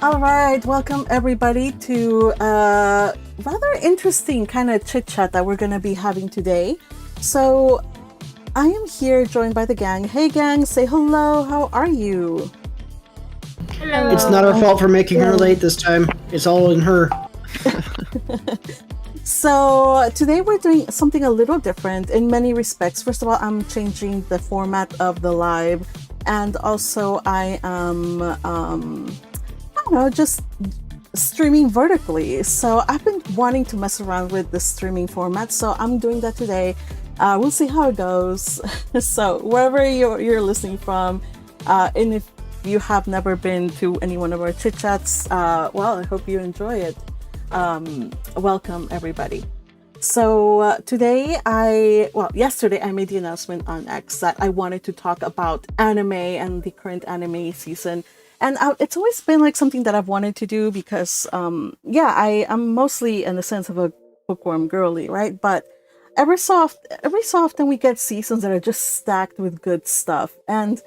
All right, welcome everybody to a rather interesting kind of chit chat that we're going to be having today. So, I am here joined by the gang. Hey, gang, say hello. How are you? Hello. It's not our fault for making her late this time. It's all in her. So, today we're doing something a little different in many respects. First of all, I'm changing the format of the live, and also I am just streaming vertically. So I've been wanting to mess around with the streaming format, so I'm doing that today. We'll see how it goes. So wherever you're listening from, and if you have never been to any one of our chit chats, well, I hope you enjoy it. Welcome everybody. So today yesterday I made the announcement on X that I wanted to talk about anime and the current anime season. And it's always been like something that I've wanted to do because, I am mostly in the sense of a bookworm girly, right? But every so often we get seasons that are just stacked with good stuff. And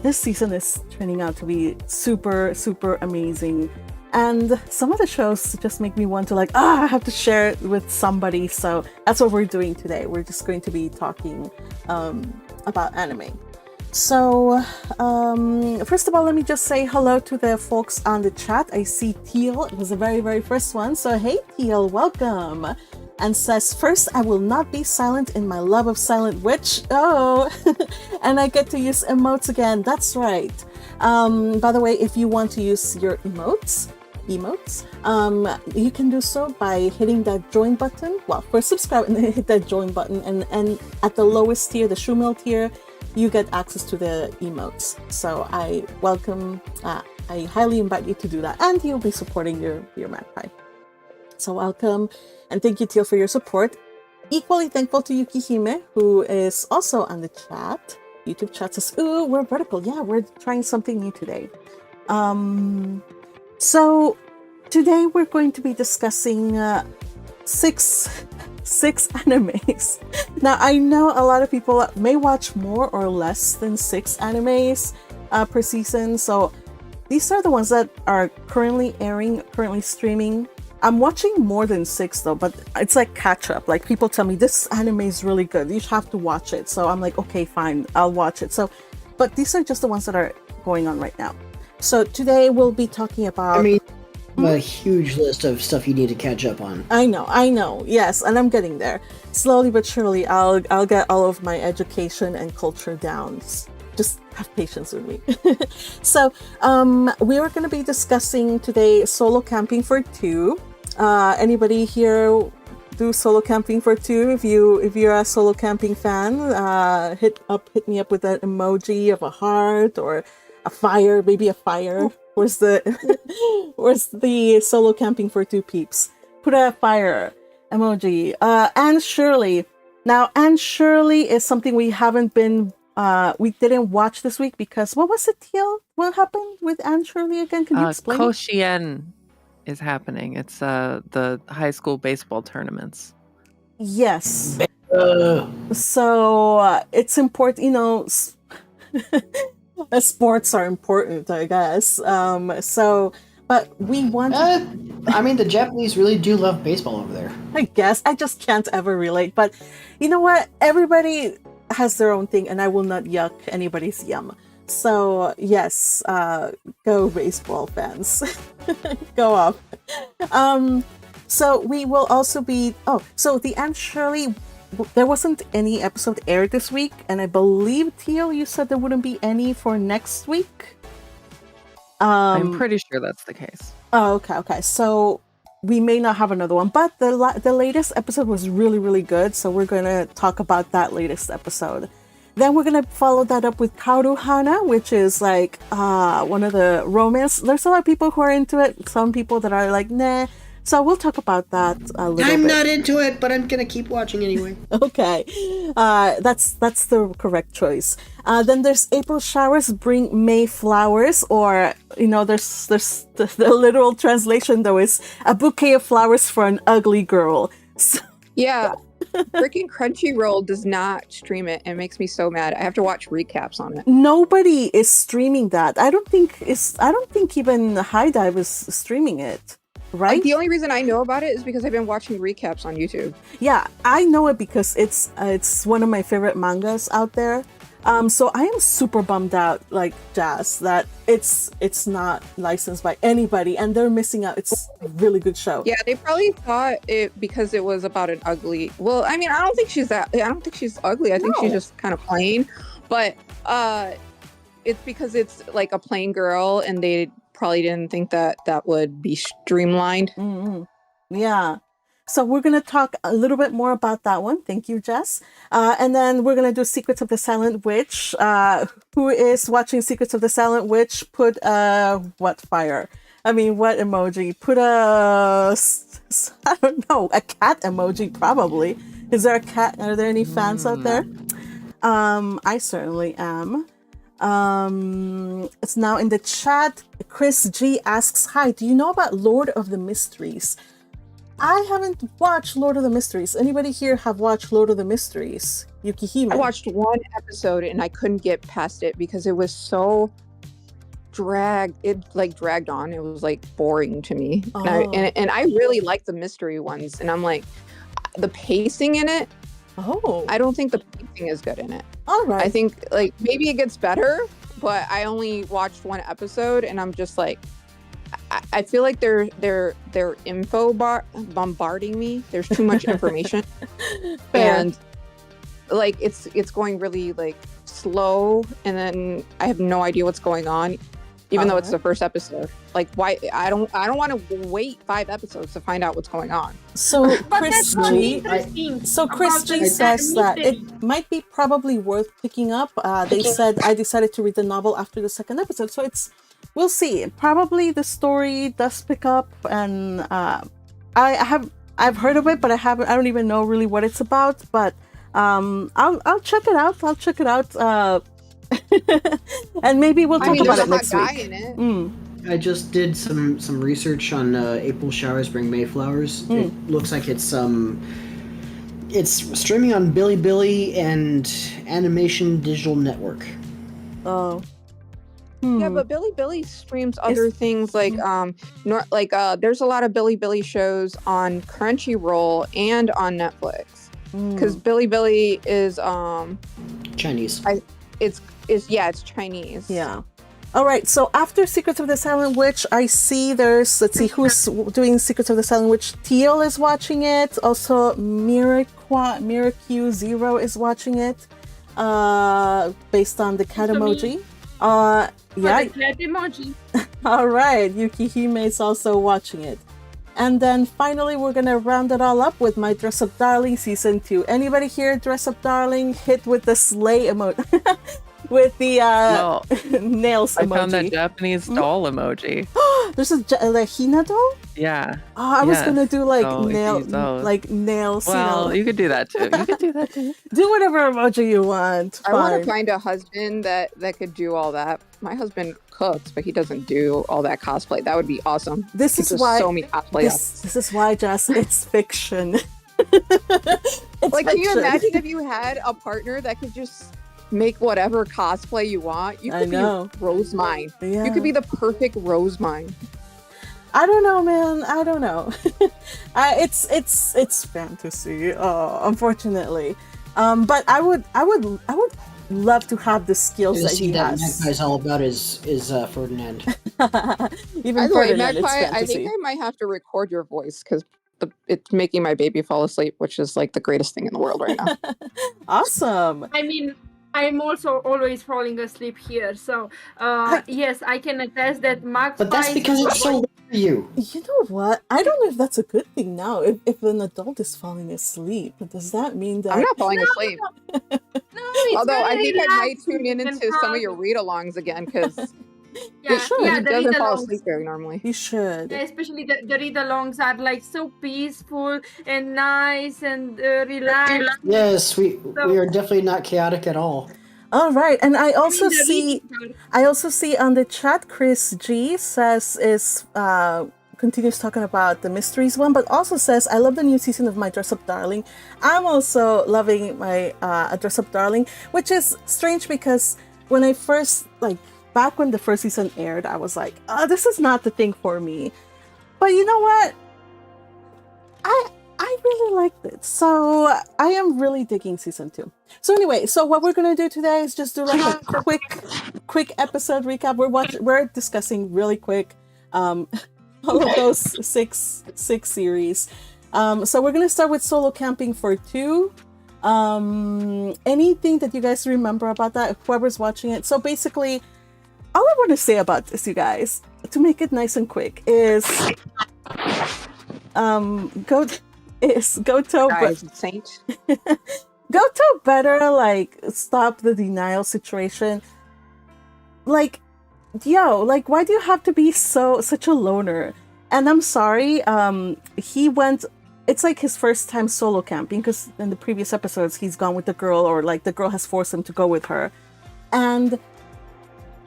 this season is turning out to be super, super amazing. And some of the shows just make me want to I have to share it with somebody. So that's what we're doing today. We're just going to be talking about anime. So, first of all, let me just say hello to the folks on the chat. I see Teal, it was the very, very first one. So, hey Teal, welcome. And says, first, I will not be silent in my love of Silent Witch. Oh, and I get to use emotes again. That's right. By the way, if you want to use your emotes, you can do so by hitting that join button. Well, first subscribe and then hit that join button. And at the lowest tier, the Shumil tier, you get access to the emotes. So I highly invite you to do that, and you'll be supporting your magpie. So welcome, and thank you, Teal, for your support. Equally thankful to Yukihime, who is also on the chat. YouTube chat says, ooh, we're vertical. Yeah, we're trying something new today. So today we're going to be discussing six animes. Now, I know a lot of people may watch more or less than 6 animes per season. So these are the ones that are currently airing, currently streaming. I'm watching more than 6 though, but it's like catch up. Like people tell me this anime is really good, you have to watch it. So I'm like, okay, fine, I'll watch it. So, but these are just the ones that are going on right now. So today we'll be talking about... a huge list of stuff you need to catch up on. I know. Yes, and I'm getting there. Slowly but surely, I'll get all of my education and culture down. Just have patience with me. So, we are going to be discussing today Solo Camping for 2. Anybody here do Solo Camping for 2? If you're a Solo Camping fan, hit me up with that emoji of a heart or a fire, maybe a fire. Where's the Solo Camping for 2 peeps? Put a fire emoji. Anne Shirley. Now, Anne Shirley is something we didn't watch this week because, what was it, Teal? What happened with Anne Shirley again? Can you explain? Koshien is happening. It's the high school baseball tournaments. Yes. So it's important, sports are important, I guess. But we want... the Japanese really do love baseball over there. I guess. I just can't ever relate. But you know what? Everybody has their own thing, and I will not yuck anybody's yum. So, yes, go baseball fans. Go off. So we will also be... so the Aunt Shirley... There wasn't any episode aired this week, and I believe, Teal, you said there wouldn't be any for next week? I'm pretty sure that's the case. Oh, okay. So we may not have another one, but the latest episode was really, really good, so we're going to talk about that latest episode. Then we're going to follow that up with Kaoru Hana, which is like one of the romance. There's a lot of people who are into it, some people that are like, nah. So we'll talk about that a little bit. I'm not into it, but I'm going to keep watching anyway. Okay. That's the correct choice. Then there's April showers bring May flowers, or, there's the literal translation, though, is a bouquet of flowers for an ugly girl. So, yeah. Freaking Crunchyroll does not stream it, and it makes me so mad. I have to watch recaps on it. Nobody is streaming that. I don't think even High Dive is streaming it. Right? Like, the only reason I know about it is because I've been watching recaps on YouTube. Yeah, I know it because it's one of my favorite mangas out there. So I am super bummed out, like Jazz, that it's not licensed by anybody, and they're missing out. It's a really good show. Yeah, they probably thought it because it was about an ugly. Well, I mean, I don't think she's ugly. I think she's just kind of plain. But it's because it's like a plain girl, and they probably didn't think that would be streamlined. Mm-hmm. Yeah. So we're going to talk a little bit more about that one. Thank you, Jess. And then we're going to do Secrets of the Silent Witch. Who is watching Secrets of the Silent Witch? Put what fire? I mean, what emoji? Put I don't know, a cat emoji probably. Is there a cat? Are there any fans out there? I certainly am. It's now in the chat. Chris G asks, "Hi, do you know about Lord of the Mysteries?" I haven't watched Lord of the Mysteries. Anybody here have watched Lord of the Mysteries? Yukihime. I watched one episode and I couldn't get past it because it was so dragged. It like dragged on. It was like boring to me. Oh. And I really like the mystery ones. And I'm like, the pacing in it. Oh. I don't think the pacing is good in it. All right. I think like maybe it gets better, but I only watched one episode and I'm just like, I feel like they're bombarding me. There's too much information, and like it's going really like slow, and then I have no idea what's going on, even though it's the first episode. Like, why? I don't want to wait 5 episodes to find out what's going on. So Chris G says that it might be probably worth picking up. They said I decided to read the novel after the second episode, so we'll see. Probably the story does pick up, and I've heard of it, but I don't even know really what it's about. But I'll check it out. And maybe we'll talk about it next week. I just did some research on April showers bring Mayflowers. It looks like it's streaming on Bilibili and Animation Digital Network. Oh. Yeah, but Bilibili streams other things like there's a lot of Bilibili shows on Crunchyroll and on Netflix because Bilibili is Chinese. It's Chinese. Yeah. All right. So after Secrets of the Silent Witch, I see let's see who's doing Secrets of the Silent Witch. Teal is watching it. Also, Miracu Zero is watching it. Based on the cat emoji. Yeah. The cat emoji. All right, Yukihime is also watching it. And then finally, we're gonna round it all up with My Dress Up Darling Season 2. Anybody here Dress Up Darling? Hit with the slay emoji. With the nails emoji. I found that Japanese doll emoji. There's a Hina doll? Yeah. Oh, I was gonna do like nails. nails. Well, you could do that too. Do whatever emoji you want. I want to find a husband that could do all that. My husband cooks, but he doesn't do all that cosplay. That would be awesome. This is why so many cosplay. This is why, Jess, it's fiction. Can you imagine if you had a partner that could just make whatever cosplay you want? You could be Rosemine. Yeah. You could be the perfect Rosemine. I don't know, man. I don't know. It's fantasy, unfortunately. But I would love to have the skills that he has. Magpie's all about is Ferdinand. Even By the way, Ferdinand, it's Magpie, I fantasy. think I might have to record your voice because it's making my baby fall asleep, which is like the greatest thing in the world right now. Awesome. I mean, I'm also always falling asleep here, so yes, I can attest that Magpie. But that's because it's so late for you. You know what? I don't know if that's a good thing now. If an adult is falling asleep, does that mean that I'm not falling asleep? No, it's Although I think I might relaxing tune in and into some of your read-alongs again because You should. yeah, he the doesn't fall read-alongs. asleep very normally. you should? Yeah, especially the read-alongs are like so peaceful and nice and relaxed. Yes, we are definitely not chaotic at all. All right, and I I also mean, the see reading part. I also see on the chat Chris G says is continues talking about the mysteries one, but also says, I love the new season of My Dress Up Darling. I'm also loving my Dress Up Darling, which is strange because when I first, like, back when the first season aired, I was like, oh, this is not the thing for me. But you know what? I really liked it. So I am really digging season 2. So anyway, so what we're gonna do today is just do like a quick episode recap. We're discussing really quick all of those six series. So we're gonna start with solo camping for 2. Anything that you guys remember about that, whoever's watching it. So basically, all I want to say about this, you guys, to make it nice and quick, is Goto Saint. Goto better like stop the denial situation. Like, yo, like, why do you have to be such a loner? And I'm sorry, he went. It's like his first time solo camping, because in the previous episodes he's gone with the girl, or like the girl has forced him to go with her, and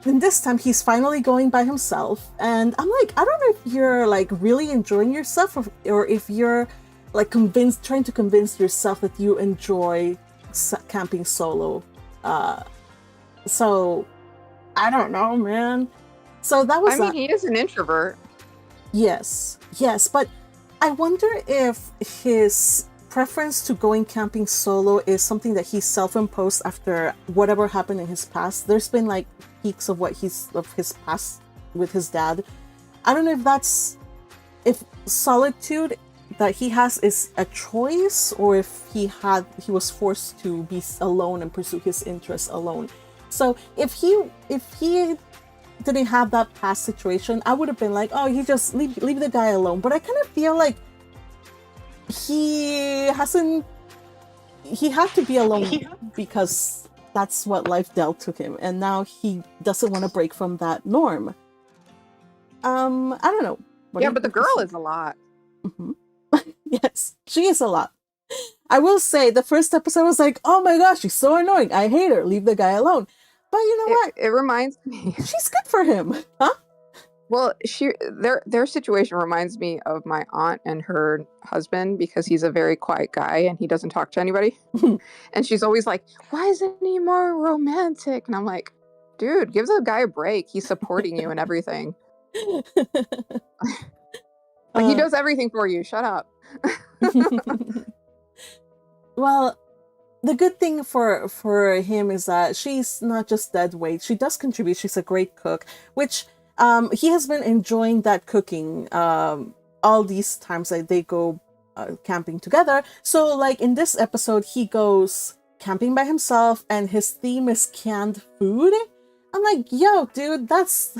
this time he's finally going by himself. And I'm like, I don't know if you're like really enjoying yourself, or if you're like trying to convince yourself that you enjoy camping solo. So I don't know, man. So that was. I mean, he is an introvert. Yes, but I wonder if his preference to going camping solo is something that he self-imposed after whatever happened in his past. There's been like peaks of his past with his dad. I don't know if solitude that he has is a choice, or if he was forced to be alone and pursue his interests alone. So if he didn't have that past situation, I would have been like, oh, he just leave the guy alone. But I kind of feel like he had to be alone because that's what life dealt to him, and now he doesn't want to break from that norm. I don't know. Yeah, but the girl is a lot. Mm-hmm. Yes, she is a lot. I will say the first episode was like, oh my gosh, she's so annoying. I hate her. Leave the guy alone. But you know what? It reminds me. She's good for him, huh? Well, their situation reminds me of my aunt and her husband, because he's a very quiet guy and he doesn't talk to anybody. And she's always like, why isn't he more romantic? And I'm like, dude, give the guy a break. He's supporting you and everything. Like, he does everything for you. Shut up. Well, the good thing for him is that she's not just dead weight. She does contribute. She's a great cook, which he has been enjoying that cooking all these times that they go camping together. So like in this episode, he goes camping by himself and his theme is canned food. I'm like, yo, dude, that's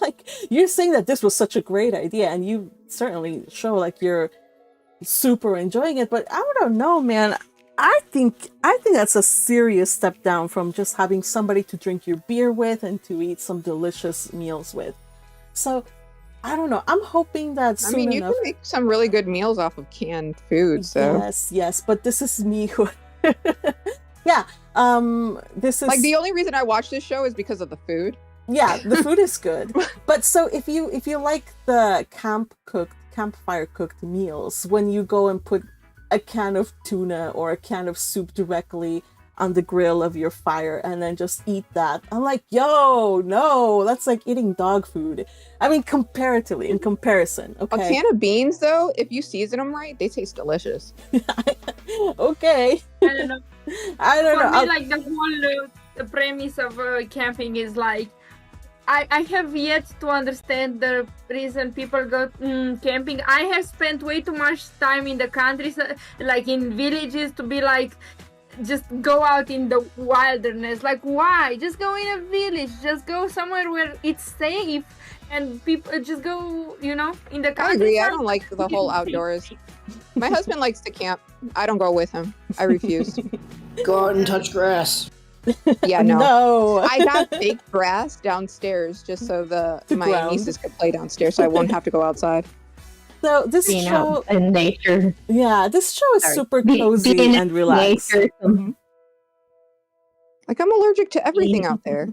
like, you're saying that this was such a great idea, and you certainly show like you're super enjoying it, but I don't know, man. I think that's a serious step down from just having somebody to drink your beer with and to eat some delicious meals with. So I don't know. I'm hoping that soon you enough. can make some really good meals off of canned food. So Yes, but this is me who. Yeah. This is like the only reason I watch this show is because of the food. Yeah, the food is good. But so if you like the campfire cooked meals, when you go and put a can of tuna or a can of soup directly on the grill of your fire and then just eat that, I'm like, yo, no, that's like eating dog food. I mean, comparatively, in comparison, okay. A can of beans, though, if you season them right, they taste delicious. Okay. I don't know. I don't know. For me, like the whole the premise of camping is like, I have yet to understand the reason people go camping. I have spent way too much time in the countries, like in villages, to be like, just go out in the wilderness. Like, why? Just go in a village. Just go somewhere where it's safe and people just go, in the country. I agree. I don't like the whole outdoors. My husband likes to camp. I don't go with him. I refuse. Go out and touch grass. Yeah, no. I got fake grass downstairs just so my nieces could play downstairs, so I won't have to go outside. So this Being show out in nature. Yeah, this show is super cozy Being and relaxed. nature. Like, I'm allergic to everything out there.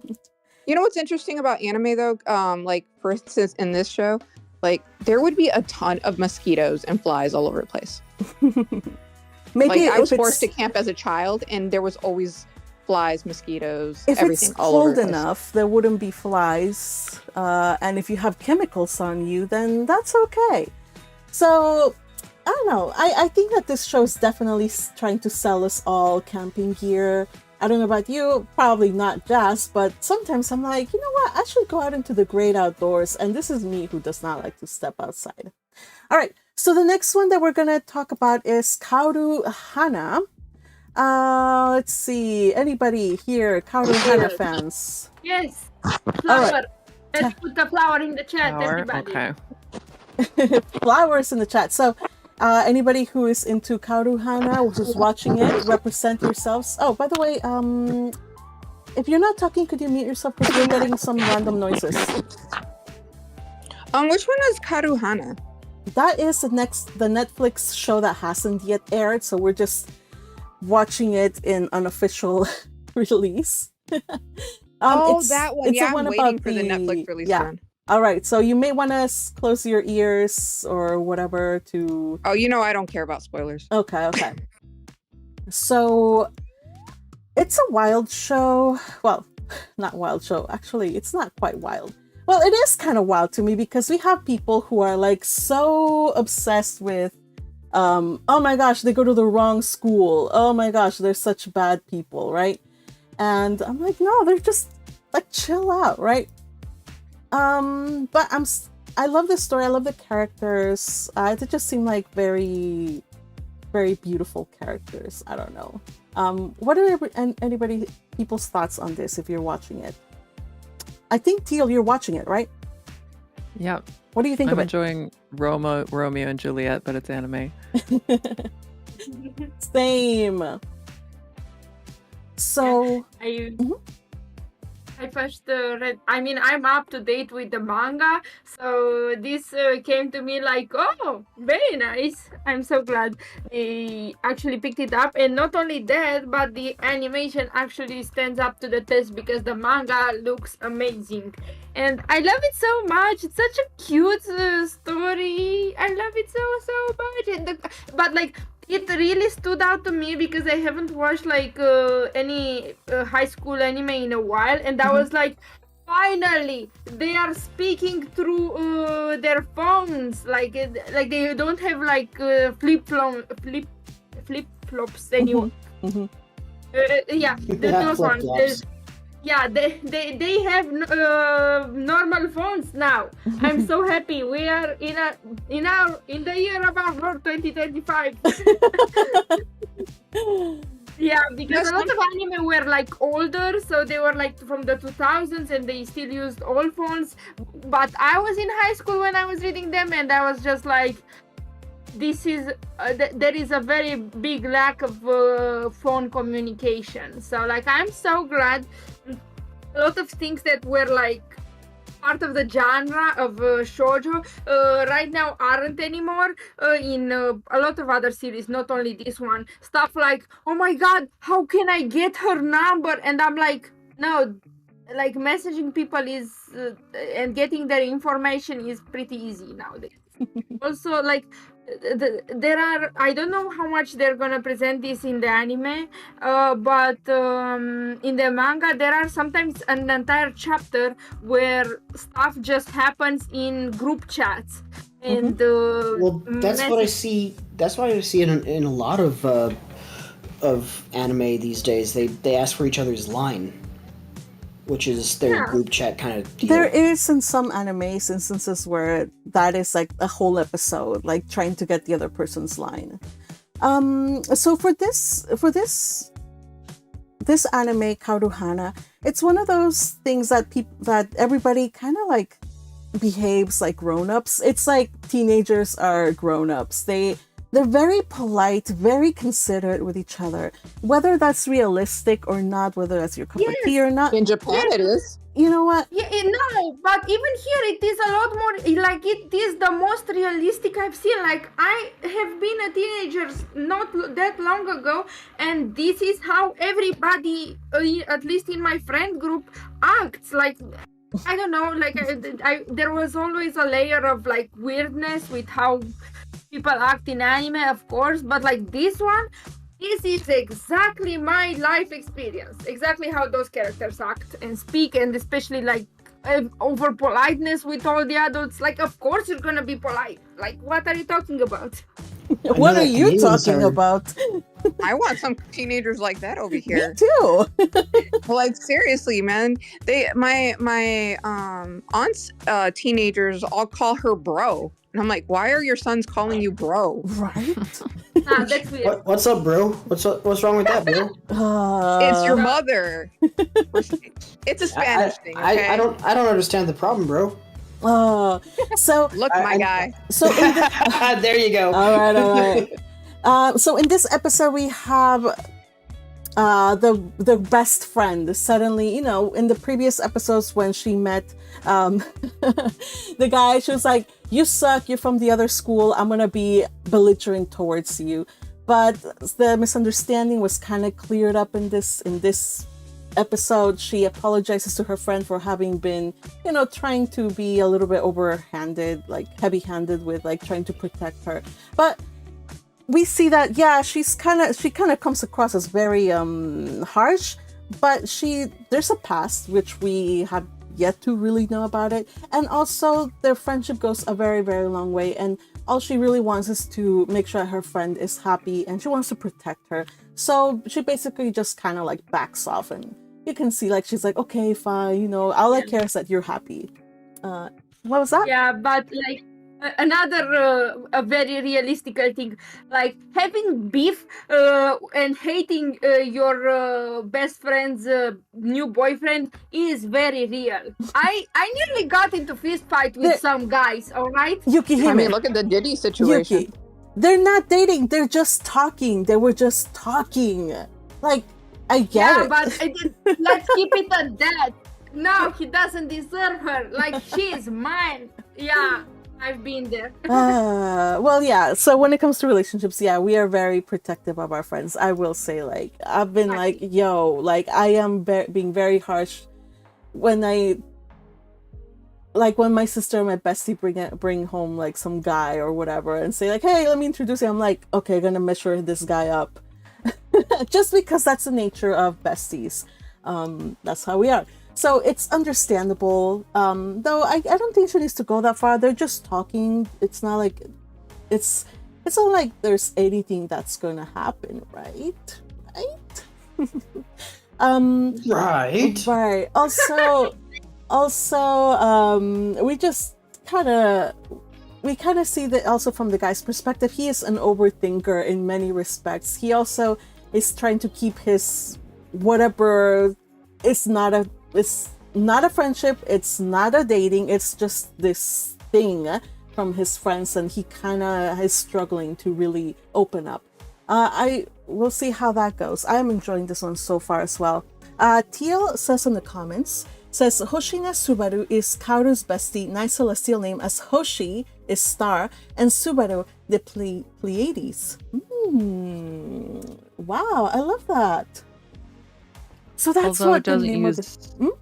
You know what's interesting about anime though? Like, for instance, in this show, like there would be a ton of mosquitoes and flies all over the place. Maybe Like I if was forced to it's camp as a child, and there was always flies, mosquitoes, if everything it's all over cold the place. enough, there wouldn't be flies. And if you have chemicals on you, then that's okay. So I don't know. I think that this show is definitely trying to sell us all camping gear. I don't know about you, probably not Jazz, but sometimes I'm like, you know what? I should go out into the great outdoors. And this is me who does not like to step outside. All right. So the next one that we're going to talk about is Kaoru Hana. Let's see. Anybody here, Kaoru Hana fans? Yes. All Flower. right. Let's put the flower in the chat, Power? everybody. Okay. Flowers in the chat. So anybody who is into Kaoru Hana, who's watching it, represent yourselves. Oh, by the way, if you're not talking, could you mute yourself? Because we're getting some random noises. Which one is Kaoru Hana? That is the Netflix show that hasn't yet aired, so we're just watching it in unofficial release. That one. It's Yeah, the one I'm about waiting for the Netflix release one. All right, so you may want to close your ears or whatever to. Oh, you know I don't care about spoilers. Okay. So it's a wild show. Well, not wild show. Actually, it's not quite wild. Well, it is kind of wild to me because we have people who are like so obsessed with, oh my gosh, they go to the wrong school. Oh my gosh, they're such bad people, right? And I'm like, no, they're just like chill out, right? But I love the story. I love the characters. They just seem like very, very beautiful characters. I don't know. What are people's thoughts on this if you're watching it? I think, Teal, you're watching it, right? Yep. What do you think I'm of it? enjoying Romeo and Juliet, but it's anime. Same. So I first read. I mean, I'm up to date with the manga, so this came to me like, oh, very nice. I'm so glad they actually picked it up, and not only that, but the animation actually stands up to the test because the manga looks amazing, and I love it so much. It's such a cute story. I love it so much, and but like. It really stood out to me because I haven't watched like any high school anime in a while, and I was like, finally, they are speaking through their phones, like they don't have like flip flops anymore. Yeah, those ones. Yeah, they have normal phones now. I'm so happy. We are in the year of our Lord 2025. Yeah, because a lot of anime were like older, so they were like from the 2000s and they still used old phones. But I was in high school when I was reading them, and I was just like, this is there is a very big lack of phone communication. So like, I'm so glad. A lot of things that were like part of the genre of shoujo right now aren't anymore in a lot of other series, not only this one. Stuff like, oh my god, how can I get her number? And I'm like, no, like messaging people is and getting their information is pretty easy nowadays. Also, like there are, I don't know how much they're gonna present this in the anime, but in the manga there are sometimes an entire chapter where stuff just happens in group chats, and well, that's what I see. That's why I see it in a lot of anime these days. They ask for each other's line, which is their group chat kind of deal. There is in some animes instances where that is like a whole episode, like trying to get the other person's line. So for this anime, Kaoru Hana, it's one of those things that everybody kind of like behaves like grown-ups. It's like teenagers are grown-ups. They're very polite, very considerate with each other, whether that's realistic or not, whether that's your cup of tea or not. In Japan, it is. You know what? Yeah, no, but even here it is a lot more, like it is the most realistic I've seen. Like, I have been a teenager not that long ago, and this is how everybody, at least in my friend group, acts. Like, I don't know, like there was always a layer of like weirdness with how people act in anime, of course, but like this one, this is exactly my life experience, exactly how those characters act and speak, and especially like over politeness with all the adults. Like, of course you're gonna be polite. Like, what are you talking about? What are you talking about? I want some teenagers like that over here. Me too. Like seriously, man. My aunt's teenagers all call her bro. And I'm like, why are your sons calling you bro? Right? That's weird. What's up, bro? What's wrong with that, bro? It's your mother. It's a Spanish thing. Okay? I don't understand the problem, bro. So Look, my guy. So in the, there you go. all right. So in this episode, we have the best friend. Suddenly, in the previous episodes when she met the guy, she was like, "You suck. You're from the other school. I'm gonna be belligerent towards you." But the misunderstanding was kind of cleared up in this episode. She apologizes to her friend for having been, trying to be a little bit overhanded, like heavy-handed with like trying to protect her. But we see that, yeah, she kind of comes across as very harsh, but there's a past which we have yet to really know about it, and also their friendship goes a very, very long way, and all she really wants is to make sure her friend is happy, and she wants to protect her. So she basically just kind of like backs off, and you can see like she's like, okay, fine, all I care is that you're happy. What was that? Yeah, but like another a very realistic thing, like having beef and hating your best friend's new boyfriend is very real. I nearly got into fist fight with some guys. All right, Yuki, I mean, look at the Diddy situation. Yuki, they're not dating. They're just talking. They were just talking. Like, I get it. But let's keep it at that. No, he doesn't deserve her. Like, she is mine. Yeah, I've been there. Well, yeah. So when it comes to relationships, yeah, we are very protective of our friends. I will say, like, I've been like, yo, like, I am being very harsh when when my sister and my bestie bring home like some guy or whatever and say like, hey, let me introduce you. I'm like, okay, I'm gonna measure this guy up, just because that's the nature of besties. That's how we are. So it's understandable. Though I don't think she needs to go that far. They're just talking. It's not like it's not like there's anything that's gonna happen, right? Right. Right. Also, we kind of see that also from the guy's perspective. He is an overthinker in many respects. He also is trying to keep his whatever. It's not a friendship. It's not a dating. It's just this thing from his friends, and he kind of is struggling to really open up. I will see how that goes. I am enjoying this one so far as well. Teal says in the comments, says Hoshina Subaru is Kaoru's bestie, nice celestial name, as Hoshi is star and Subaru the Pleiades. Wow, I love that. So that's Although what it doesn't the name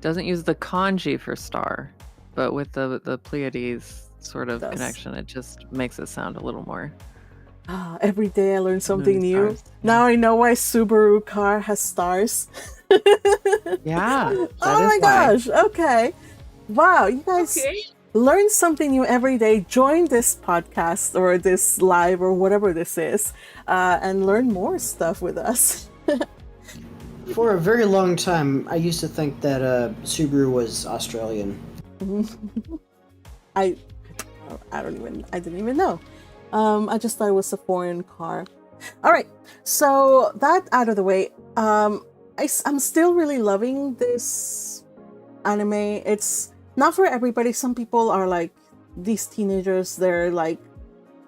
doesn't use the kanji for star, but with the Pleiades sort of It does. connection, it just makes it sound a little more. Every day I learn something new. Stars. Now I know why Subaru car has stars. Yeah. Oh my gosh. Okay. Wow, you guys learn something new every day. Join this podcast or this live or whatever this is, and learn more stuff with us. For a very long time, I used to think that Subaru was Australian. I didn't even know. I just thought it was a foreign car. All right, so that out of the way, I'm still really loving this anime. It's not for everybody. Some people are like, these teenagers, they're like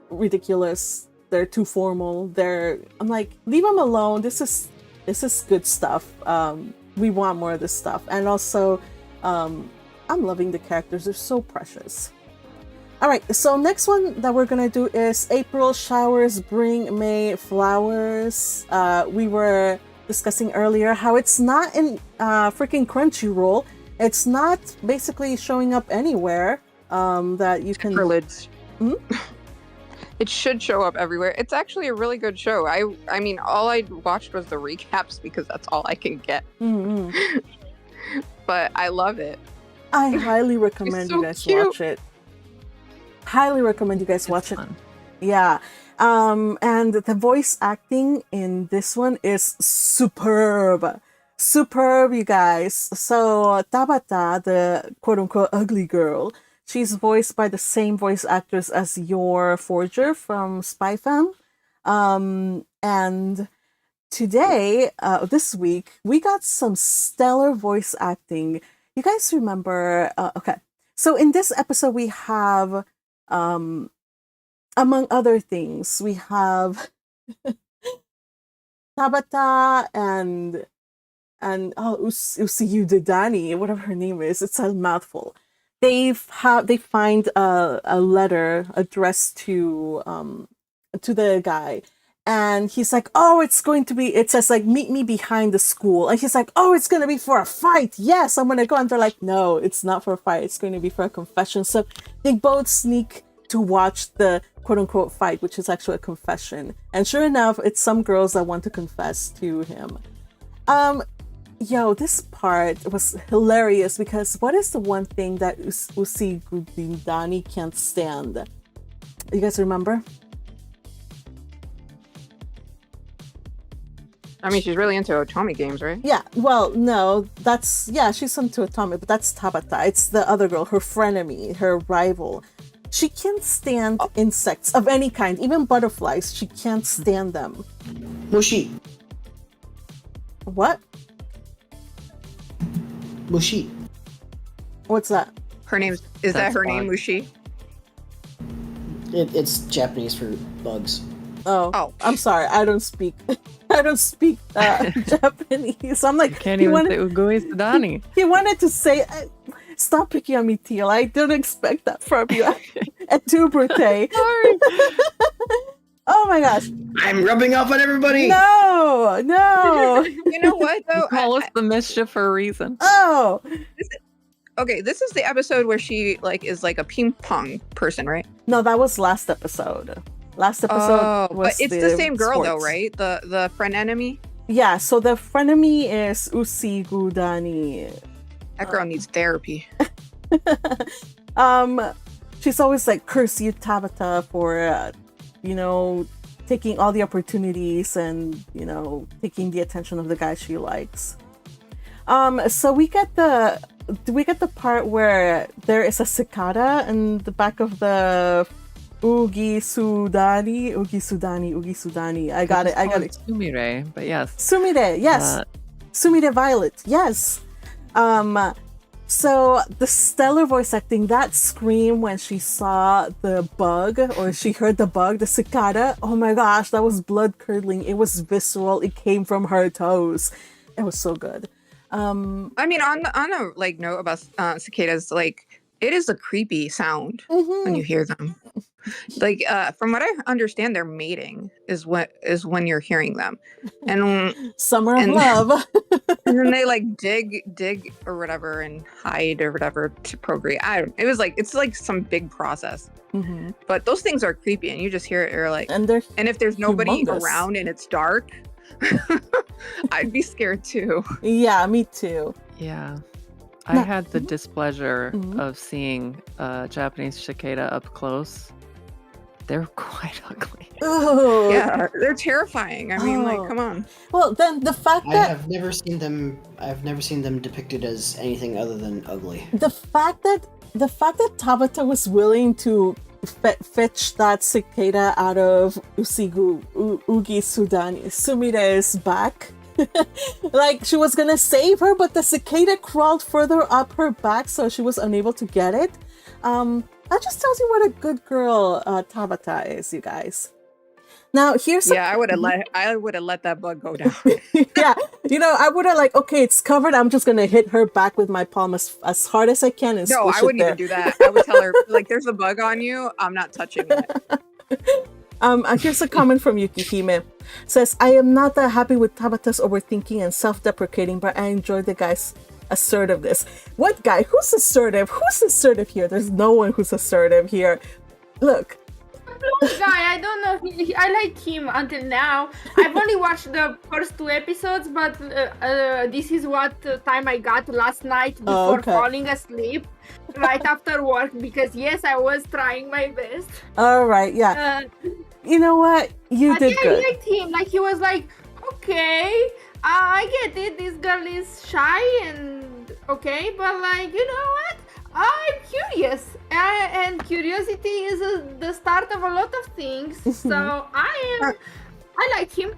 ridiculous. They're too formal. I'm like, leave them alone. This is good stuff. We want more of this stuff. And also, I'm loving the characters. They're so precious. All right, so next one that we're gonna do is April showers bring May flowers. We were discussing earlier how it's not in freaking Crunchyroll, It's not basically showing up anywhere that you can. Privilege. Hmm? It should show up everywhere. It's actually a really good show. I mean, all I watched was the recaps because that's all I can get. Mm-hmm. But I love it. I highly recommend you guys watch it. Highly recommend you guys watch it. Fun. Yeah. And the voice acting in this one is superb. Superb, you guys. So Tabata, the quote-unquote ugly girl, she's voiced by the same voice actress as your Forger from Spy Fam. And today, this week, we got some stellar voice acting. You guys remember, okay. So in this episode, we have, among other things, we have Tabata and Usiyu Dodani, whatever her name is. It's a mouthful. They find a letter addressed to the guy, and he's like, oh, it says like, meet me behind the school, and he's like, oh, it's gonna be for a fight. Yes, I'm gonna go. And they're like, no, it's not for a fight, it's going to be for a confession. So they both sneak to watch the quote-unquote fight, which is actually a confession, and sure enough, it's some girls that want to confess to him. Yo, this part was hilarious because what is the one thing that Usi Gudindani can't stand? You guys remember? I mean, she's really into Otome games, right? Yeah, well, no, she's into Otome, but that's Tabata. It's the other girl, her frenemy, her rival. She can't stand insects of any kind, even butterflies. She can't stand them. Mushi. What? Mushi. What's that? Is that her name, Mushi? It's Japanese for bugs. Oh, I'm sorry. I don't speak Japanese. I'm like, You can't even say Ugui Sudani. He wanted to say, stop picking on me, Teal. I don't expect that from you. At tu brute. Sorry. Oh my gosh. I'm rubbing off on everybody. No. You know what, though? Call us the mischief for a reason. Oh. Okay, this is the episode where she is like a ping pong person, right? No, that was last episode. Last episode was but it's the same girl, sports. though, right? The friend enemy? Yeah, so the frenemy is Usi Gudani. That girl needs therapy. She's always like, curse you, Tabata, for taking all the opportunities and taking the attention of the guy she likes. So we get the part where there is a cicada in the back of the Ugi Sudani. I got it. Sumire, but yes. Sumire, yes. Sumire Violet, yes. So the stellar voice acting, that scream when she saw the bug, or she heard the bug, the cicada, oh my gosh, that was blood curdling. It was visceral. It came from her toes. It was so good. I mean, on a note about cicadas, it is a creepy sound when you hear them. From what I understand, their mating is when you're hearing them, and summer of love. And then they dig or whatever and hide or whatever to procreate. It's like some big process. Mm-hmm. But those things are creepy, and you just hear it. You're like, and if there's nobody humongous around and it's dark, I'd be scared too. Yeah, me too. Yeah. I had the displeasure of seeing Japanese cicada up close. They're quite ugly. Ooh. Yeah, they're terrifying. I mean, come on. Well, then the fact that I've never seen them depicted as anything other than ugly. The fact that Tabata was willing to fetch that cicada out of Ugi Sumire's back. She was gonna save her, but the cicada crawled further up her back, so she was unable to get it. That just tells you what a good girl Tabata is, you guys. Now here's I would have let that bug go down. Yeah, I would have okay, it's covered. I'm just gonna hit her back with my palm as hard as I can and no, I wouldn't even do that. I would tell her there's a bug on you. I'm not touching it. Here's a comment from Yukihime. Says, I am not that happy with Tabata's overthinking and self-deprecating, but I enjoy the guy's assertiveness. What guy? Who's assertive? Who's assertive here? There's no one who's assertive here. Look. Blonde guy, I don't know. I like him until now. I've only watched the first 2 episodes, but this is what time I got last night before falling asleep, right after work. Because yes, I was trying my best. All right, yeah. You know what? You did good. I liked him. Like he was like, okay, I get it. This girl is shy and okay, but like you know what? I'm curious, and curiosity is the start of a lot of things. So I like him.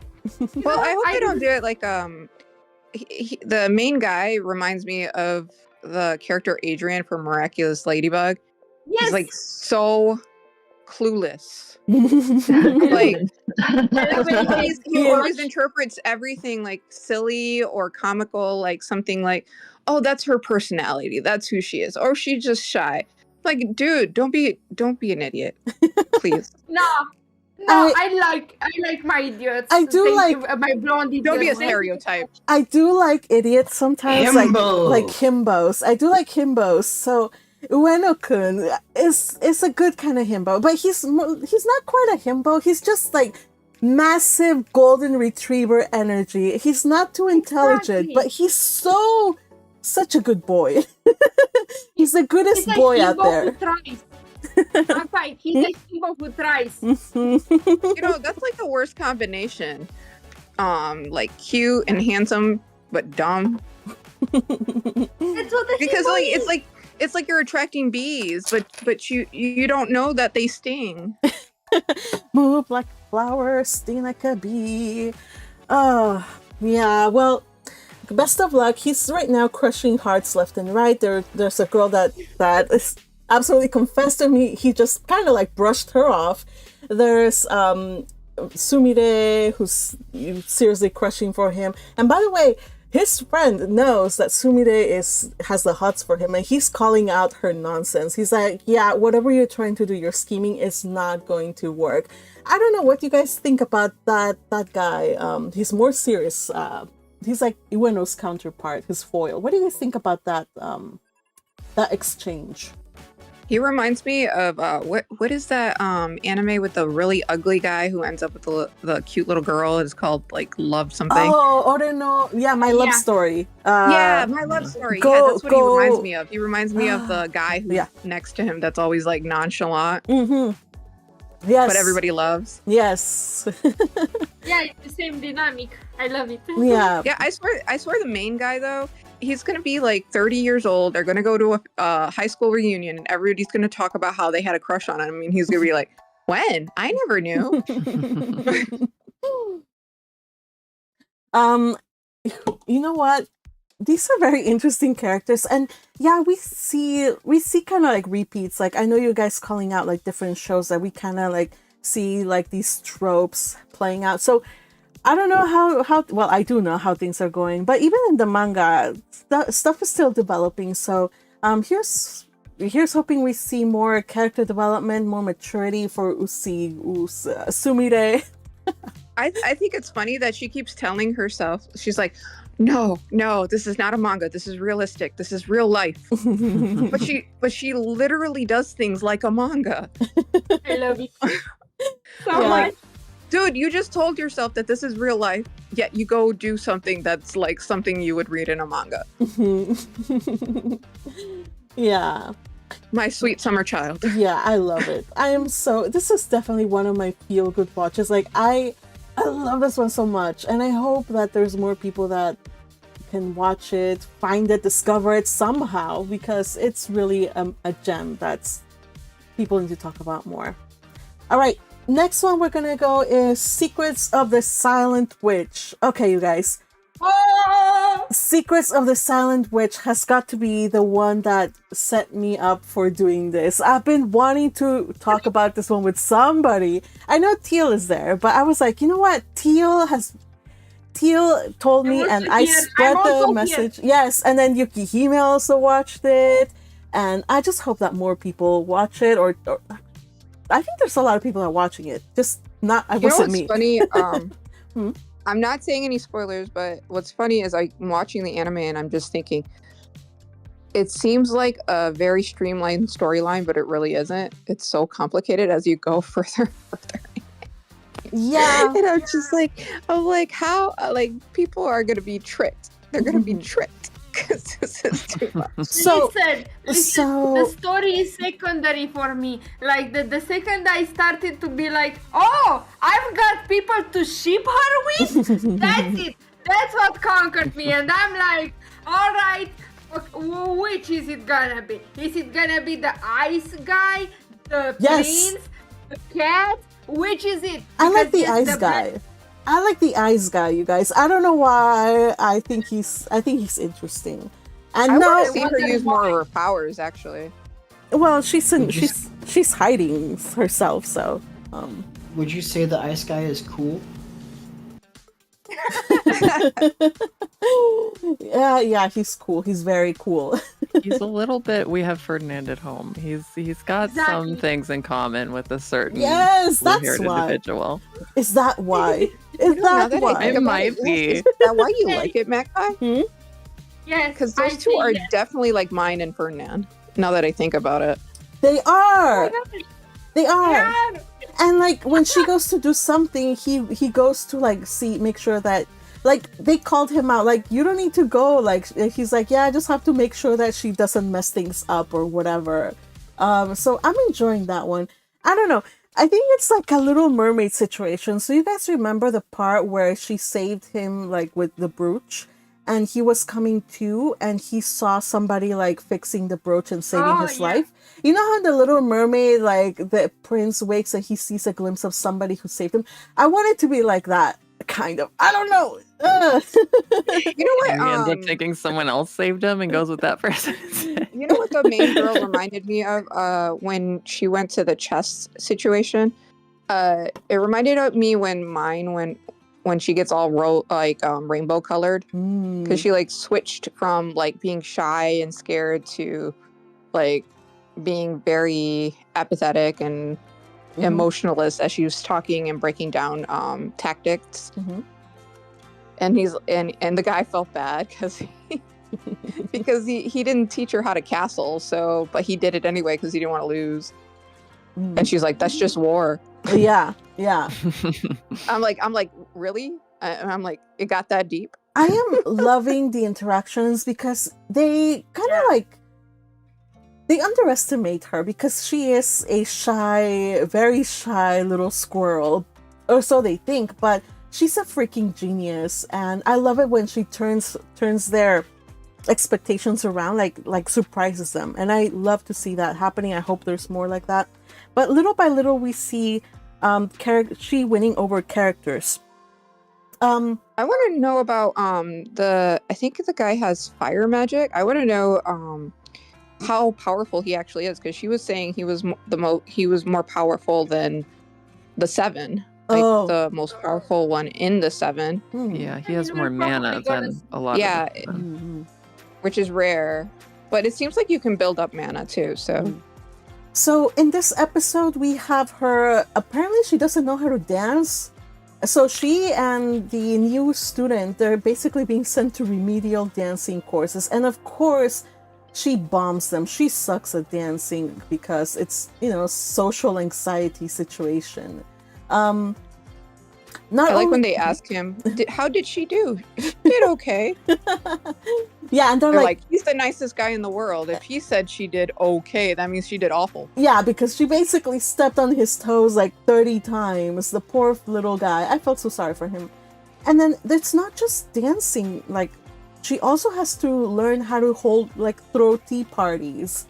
Well, I hope they don't do it like the main guy reminds me of the character Adrian from Miraculous Ladybug. Yes. He's like so clueless. Like he always interprets everything like silly or comical, like something like, oh, that's her personality, that's who she is, or she's just shy. Like, dude, don't be an idiot, please. No, I like my idiots. I do like my blonde idiots. Don't be a stereotype. I do like idiots sometimes. Himbo. like himbos. I do like himbos. So Ueno-kun is a good kind of himbo, but he's not quite a himbo. He's just like massive golden retriever energy. He's not too intelligent, but he's such a good boy. He's the goodest boy out there. I'm fine. He's a himbo who tries. You know, that's like the worst combination. Like cute and handsome, but dumb. That's what the Because himbo like is. it's like you're attracting bees, but you don't know that they sting. Move like a flower, sting like a bee. Oh, yeah. Well, best of luck. He's right now crushing hearts left and right. There's a girl that is absolutely confessed to me. He just kind of like brushed her off. There's Sumire, who's seriously crushing for him. And by the way, his friend knows that Sumire has the hots for him, and he's calling out her nonsense. He's like, yeah, whatever you're trying to do, your scheming is not going to work. I don't know what you guys think about that guy. He's more serious. He's like Ueno's counterpart, his foil. What do you guys think about that exchange? He reminds me of what is that anime with the really ugly guy who ends up with the cute little girl? It's called like Love something. Oh, Oreno. Yeah, My Love Story. Yeah, My Love Story. Yeah, that's what he reminds me of. He reminds me of the guy who's next to him that's always like nonchalant. Mm-hmm. Yes. But everybody loves. Yes. Yeah, it's the same dynamic. I love it. Yeah. Yeah, I swear the main guy though, he's gonna be like 30 years old. They're gonna go to a high school reunion, and everybody's gonna talk about how they had a crush on him. I mean, he's gonna be like, "When? I never knew." You know what? These are very interesting characters, and yeah, we see kind of like repeats. Like I know you guys calling out like different shows that we kind of like see like these tropes playing out. So I don't know how well, I do know how things are going, but even in the manga, stuff is still developing. So here's hoping we see more character development, more maturity for Sumire. I think it's funny that she keeps telling herself, she's like, no, this is not a manga. This is realistic. This is real life. but she literally does things like a manga. I love it so much. Dude, you just told yourself that this is real life, yet you go do something that's like something you would read in a manga. Yeah. My sweet summer child. Yeah, I love it. This is definitely one of my feel-good watches. Like, I love this one so much, and I hope that there's more people that can watch it, find it, discover it somehow, because it's really a gem that's people need to talk about more. All right. Next one we're gonna go is Secrets of the Silent Witch. Okay, you guys. Secrets of the Silent Witch has got to be the one that set me up for doing this. I've been wanting to talk about this one with somebody. I know Teal is there, but I was like, you know what? Teal told me, and I spread the message. Here. Yes, and then Yukihime also watched it, and I just hope that more people watch it, or I think there's a lot of people that are watching it. Just not. I wasn't me. Funny. I'm not saying any spoilers, but what's funny is I'm watching the anime and I'm just thinking, it seems like a very streamlined storyline, but it really isn't. It's so complicated as you go further and further. Yeah. And I'm like, how? Like, people are gonna be tricked. They're gonna be tricked because this is too much. So, listen, the story is secondary for me. Like the second I started to be like, oh, I've got people to ship her with. That's it. That's what conquered me, and I'm like, all right. Which is it gonna be? Is it gonna be the ice guy, the prince, the cat? Which is it? I like the ice guy. I like the ice guy, you guys. I don't know why. I think he's interesting. And I now want to see her use more of her powers, actually. Well, she's hiding herself, so Would you say the ice guy is cool? yeah, he's cool. He's very cool. He's a little bit. We have Ferdinand at home. He's got some things in common with a certain that's blue-haired why. individual. Is that why? Is that why? It might be. Is that why you like it, Magpie? Yes, Because those two are definitely like mine and Ferdinand. Now that I think about it, They are. They are. Yeah. And like when she goes to do something, he goes to like make sure that like they called him out, like you don't need to go, like he's like, yeah, I just have to make sure that she doesn't mess things up or whatever. So I'm enjoying that one. I don't know. I think it's like a Little Mermaid situation. So you guys remember the part where she saved him like with the brooch and he was coming to and he saw somebody like fixing the brooch and saving his life. You know how the Little Mermaid, like the prince wakes and he sees a glimpse of somebody who saved him? I want it to be like that, kind of. I don't know. you know what? He ends up thinking someone else saved him and goes with that person instead. You know what the main girl reminded me of when she went to the chess situation? It reminded of me when she gets all rainbow colored, because she like switched from like being shy and scared to like being very apathetic and emotionalist as she was talking and breaking down tactics. And the guy felt bad because he didn't teach her how to castle, but he did it anyway because he didn't want to lose. And she's like, that's just war. Yeah. I'm like, really? I'm like, it got that deep? I am loving the interactions because they kind of like, they underestimate her because she is a very shy little squirrel, or so they think, but she's a freaking genius. And I love it when she turns their expectations around, like surprises them. And I love to see that happening. I hope there's more like that. But little by little, we see she winning over characters. I want to know about I think the guy has fire magic. I want to know how powerful he actually is, because she was saying he was more powerful than the seven, like the most powerful one in the seven. Yeah, he has more mana than a lot of them. Which is rare, but it seems like you can build up mana too. So in this episode, we have her. Apparently, she doesn't know how to dance. So she and the new student, they're basically being sent to remedial dancing courses, and of course, she bombs them. She sucks at dancing because it's, social anxiety situation. I like when they ask him, how did she do? She did okay. Yeah, and they're like, he's the nicest guy in the world. If he said she did okay, that means she did awful. Yeah, because she basically stepped on his toes like 30 times. The poor little guy. I felt so sorry for him. And then it's not just dancing. Like, she also has to learn how to throw tea parties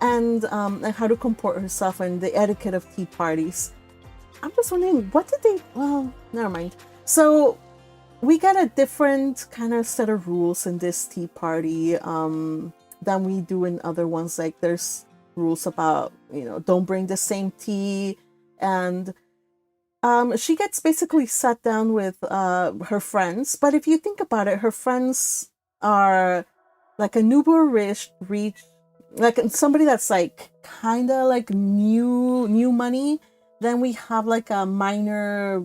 and how to comport herself and the etiquette of tea parties. I'm just wondering, well, never mind. So we got a different kind of set of rules in this tea party than we do in other ones. Like there's rules about, don't bring the same tea. And she gets basically sat down with her friends. But if you think about it, her friends are like a newborn rich, like somebody that's like kind of like new money. Then we have like a minor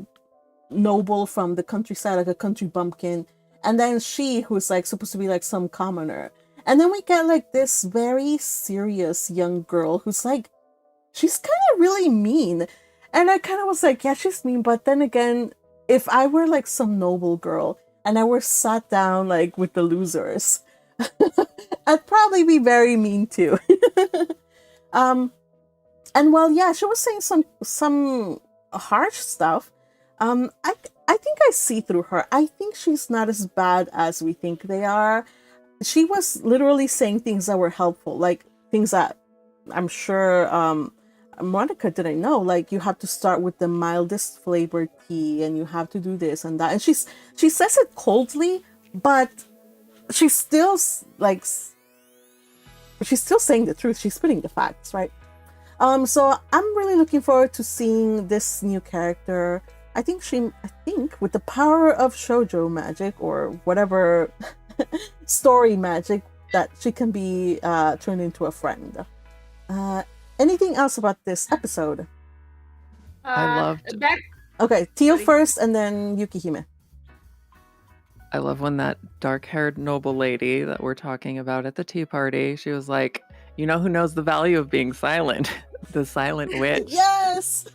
noble from the countryside, like a country bumpkin. And then she, who's like supposed to be like some commoner. And then we get like this very serious young girl who's like, she's kind of really mean. And I kind of was like, yeah, she's mean. But then again, if I were like some noble girl and I were sat down like with the losers, I'd probably be very mean too. And while yeah, she was saying some harsh stuff, I think I see through her. I think she's not as bad as we think they are. She was literally saying things that were helpful, like things that I'm sure Monica didn't know. Like you have to start with the mildest flavored tea, and you have to do this and that. And she says it coldly, but she's still like she's still saying the truth. She's spitting the facts, right? So I'm really looking forward to seeing this new character. I think with the power of shoujo magic or whatever story magic, that she can be turned into a friend. Anything else about this episode? I loved. Okay, Tio first, and then Yukihime. I love when that dark-haired noble lady that we're talking about at the tea party, she was like, you know who knows the value of being silent? The silent witch. Yes!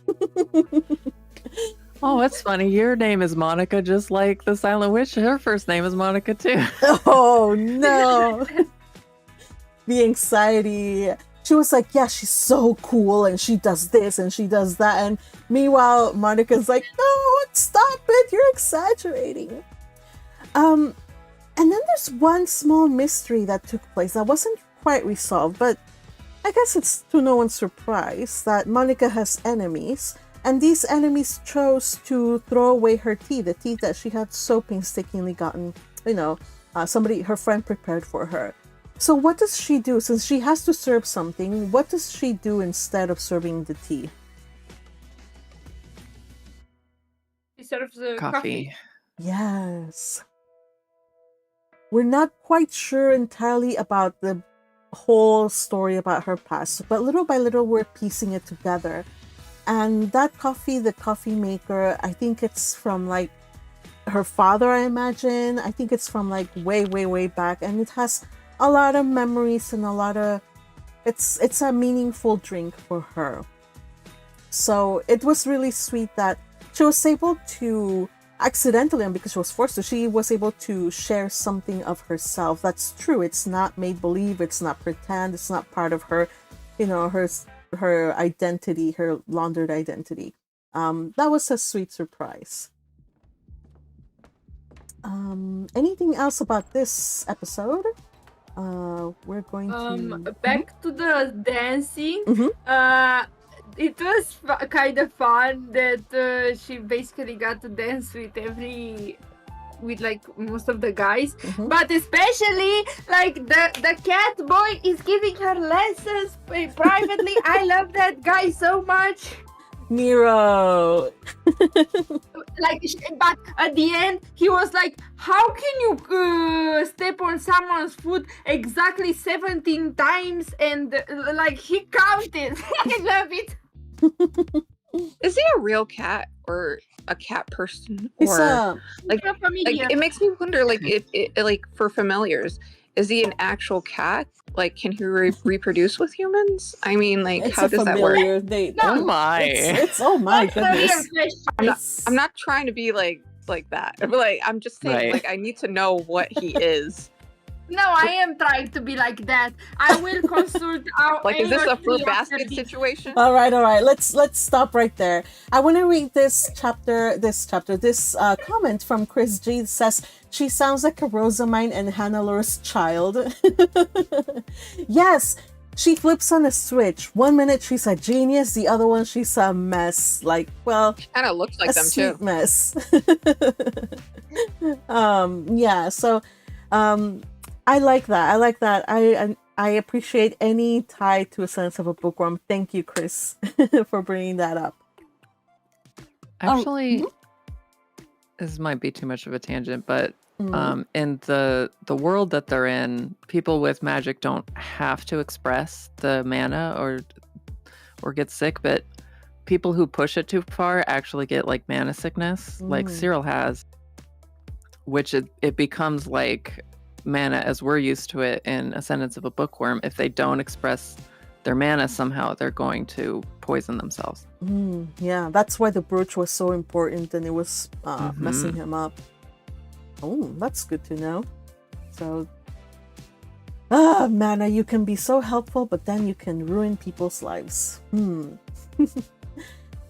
Oh, it's funny. Your name is Monica, just like the silent witch. Her first name is Monica, too. Oh, no. The anxiety. She was like, yeah, she's so cool, and she does this, and she does that. And meanwhile, Monica's like, no, stop it. You're exaggerating. And then there's one small mystery that took place that wasn't quite resolved, but I guess it's to no one's surprise that Monica has enemies, and these enemies chose to throw away her tea, the tea that she had so painstakingly gotten, her friend prepared for her. So what does she do? Since she has to serve something, what does she do instead of serving the tea? She serves the coffee. Yes. We're not quite sure entirely about the whole story about her past, but little by little we're piecing it together. And that coffee, the coffee maker, I think it's from like her father, I imagine. I think it's from like way, way, way back, and it has a lot of memories and a lot of it's a meaningful drink for her. So it was really sweet that she was able to accidentally, and because she was forced to, she was able to share something of herself that's true. It's not made believe, it's not pretend, it's not part of her, her identity, her laundered identity. That was a sweet surprise. Anything else about this episode? We're going to back to the dancing. Mm-hmm. It was kind of fun that she basically got to dance with like most of the guys, but especially like the cat boy is giving her lessons privately. I love that guy so much. Nero. But at the end he was like, how can you step on someone's foot exactly 17 times, and like he counted. I love it. Is he a real cat or a cat person, It's or like familiar. it makes me wonder, like like for familiars, is he an actual cat? Like, can he reproduce with humans? I mean, like, it's how does that work? Oh my! It's oh my goodness! I'm not trying to be like that. But, like, I'm just saying, Right. like, I need to know what he is. No, I am trying to be like that. I will consult our Like, is this a fruit ARC basket after this. situation? All right. Let's stop right there. I want to read this comment from Chris G. It says she sounds like a Rosamine and Hannah-Lore's child. Yes, she flips on a switch. 1 minute she's a genius, the other one she's a mess. Like, well, Kind of looks like a them sweet too. mess. Yeah. So, I like that. I appreciate any tie to a sense of a bookworm. Thank you, Chris, for bringing that up. Actually, this might be too much of a tangent, but in the world that they're in, people with magic don't have to express the mana or get sick, but people who push it too far actually get like mana sickness, like Cyril has, which it becomes like mana as we're used to it in Ascendance of a Bookworm. If they don't express their mana somehow, they're going to poison themselves. Yeah, that's why the brooch was so important, and it was messing him up. Oh, that's good to know. So, mana, you can be so helpful, but then you can ruin people's lives.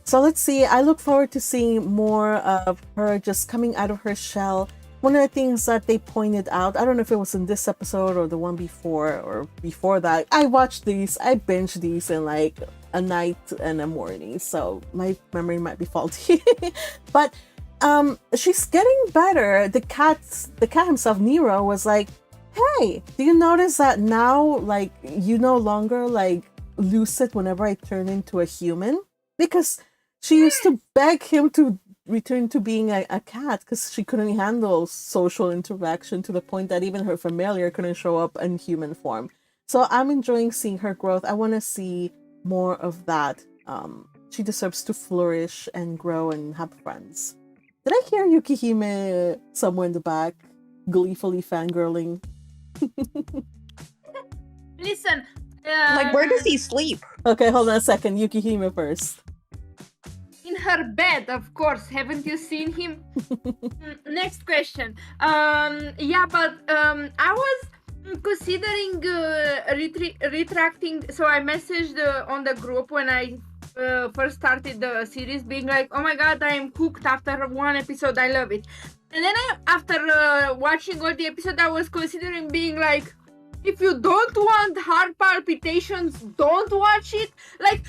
So let's see. I look forward to seeing more of her just coming out of her shell. One of the things that they pointed out, I don't know if it was in this episode or the one before or before that, I watched these, I binged these in like a night and a morning, so my memory might be faulty. But she's getting better. The cat himself, Nero, was like, hey, do you notice that now, like, you no longer like lose it whenever I turn into a human? Because she used to beg him to return to being a cat because she couldn't handle social interaction, to the point that even her familiar couldn't show up in human form. So I'm enjoying seeing her growth. I want to see more of that. She deserves to flourish and grow and have friends. Did I hear Yukihime somewhere in the back gleefully fangirling? Listen. Like, where does he sleep? Okay, hold on a second. Yukihime first. In her bed, of course. Haven't you seen him? Next question. Yeah, but I was considering retracting. So I messaged on the group when I first started the series, being like, "Oh my god, I am hooked after one episode. I love it." And then after watching all the episode, I was considering being like, if you don't want heart palpitations, don't watch it. Like,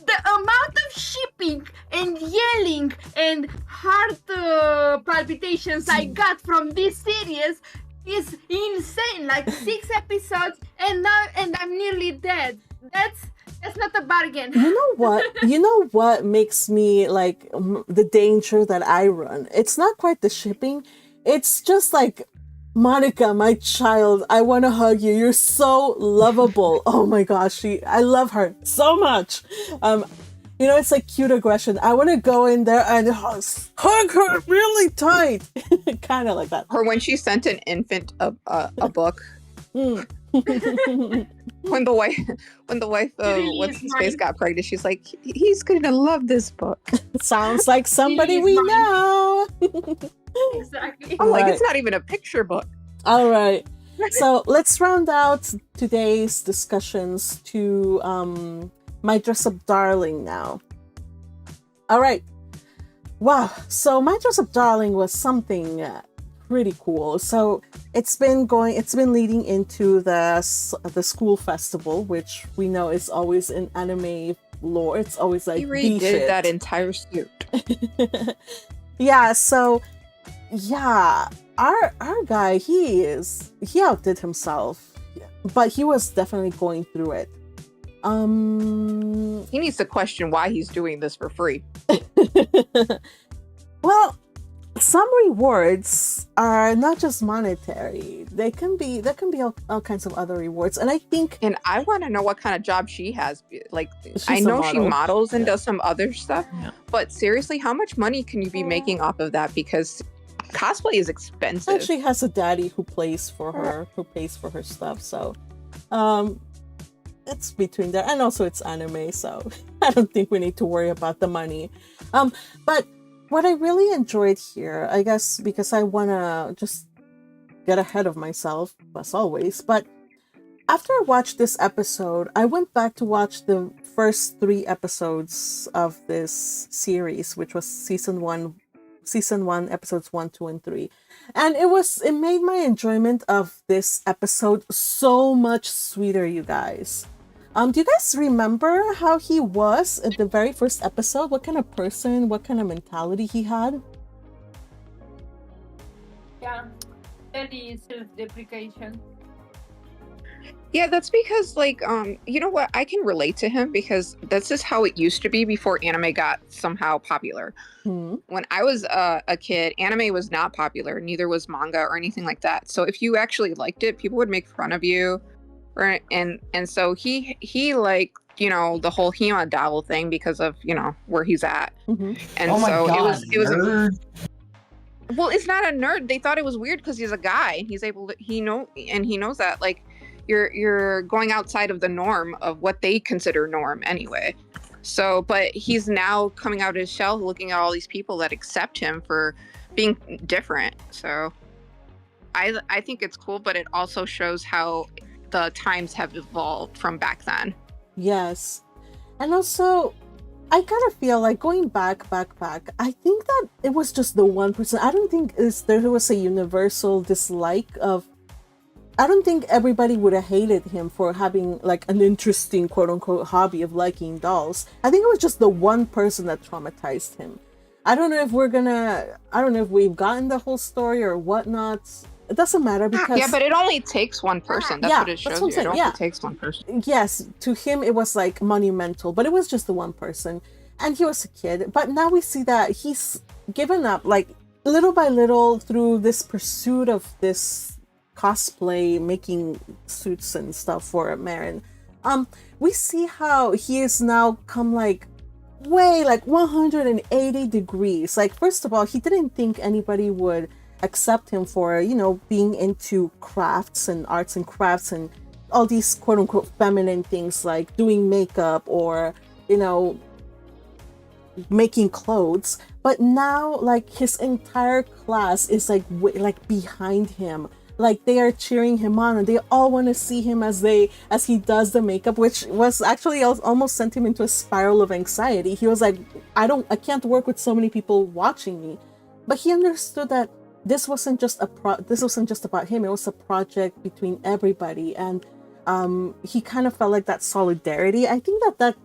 the amount of shipping and yelling and heart palpitations I got from this series is insane. Like 6 episodes and I'm nearly dead. That's not a bargain. You know what? You know what makes me like the danger that I run? It's not quite the shipping. It's just like, Monica, my child, I want to hug you. You're so lovable. Oh my gosh, I love her so much. You know, it's like cute aggression. I want to go in there and hug her really tight. Kind of like that. Or when she sent an infant a book. When the wife what's his face got pregnant, she's like, he's gonna love this book. Sounds like somebody we know. Exactly. I'm like, it's not even a picture book. All right. So let's round out today's discussions to My Dress Up Darling now. All right. Wow. So My Dress Up Darling was something pretty cool. So it's been leading into the school festival, which we know is always in anime lore. It's always like, he redid that entire suit. Yeah, so yeah, our guy, he outdid himself, but he was definitely going through it. He needs to question why he's doing this for free. Well, some rewards are not just monetary. There can be all kinds of other rewards, and I think. And I want to know what kind of job she has. Like, I She's a know model. she models and does some other stuff, Yeah. but seriously, how much money can you be making off of that? Because cosplay is expensive. And she has a daddy who pays for her stuff. So, it's between there, and also it's anime, so I don't think we need to worry about the money. But what I really enjoyed here, I guess, because I wanna just get ahead of myself, as always, but after I watched this episode, I went back to watch the first 3 episodes of this series, which was season 1, episodes 1, 2, and 3. And it made my enjoyment of this episode so much sweeter, you guys. Do you guys remember how he was in the very first episode? What kind of person, what kind of mentality he had? Yeah. Very self-deprecation. Yeah, that's because, like, you know what? I can relate to him because this is how it used to be before anime got somehow popular. When I was a kid, anime was not popular. Neither was manga or anything like that. So if you actually liked it, people would make fun of you. Right? And so he like, you know, the whole Hima doll thing because of, you know, where he's at. And Oh my so God, it was Well, it's not a nerd. They thought it was weird because he's a guy and he knows that like you're going outside of the norm of what they consider norm anyway. So, but he's now coming out of his shell, looking at all these people that accept him for being different. So, I think it's cool, but it also shows how the times have evolved from back then. Yes. And also, I kind of feel like going back, I think that it was just the 1%. I don't think there was a universal dislike of. I don't think everybody would have hated him for having like an interesting quote unquote hobby of liking dolls. I think it was just the one person that traumatized him. I don't know if we've gotten the whole story or whatnot. It doesn't matter because yeah, but it only takes one person. That's what it shows you. It only takes one person. Yes, to him it was like monumental, but it was just the one person, and he was a kid. But now we see that he's given up, like little by little, through this pursuit of this cosplay, making suits and stuff for Marin. We see how he is now come like way like 180 degrees. Like, first of all, he didn't think anybody would accept him for, being into crafts and arts and crafts and all these quote unquote feminine things like doing makeup or, making clothes. But now like his entire class is like behind him. Like they are cheering him on and they all want to see him as he does the makeup, which was actually almost sent him into a spiral of anxiety. He was like, I can't work with so many people watching me. But he understood that this wasn't just about him. It was a project between everybody, and he kind of felt like that solidarity. I think that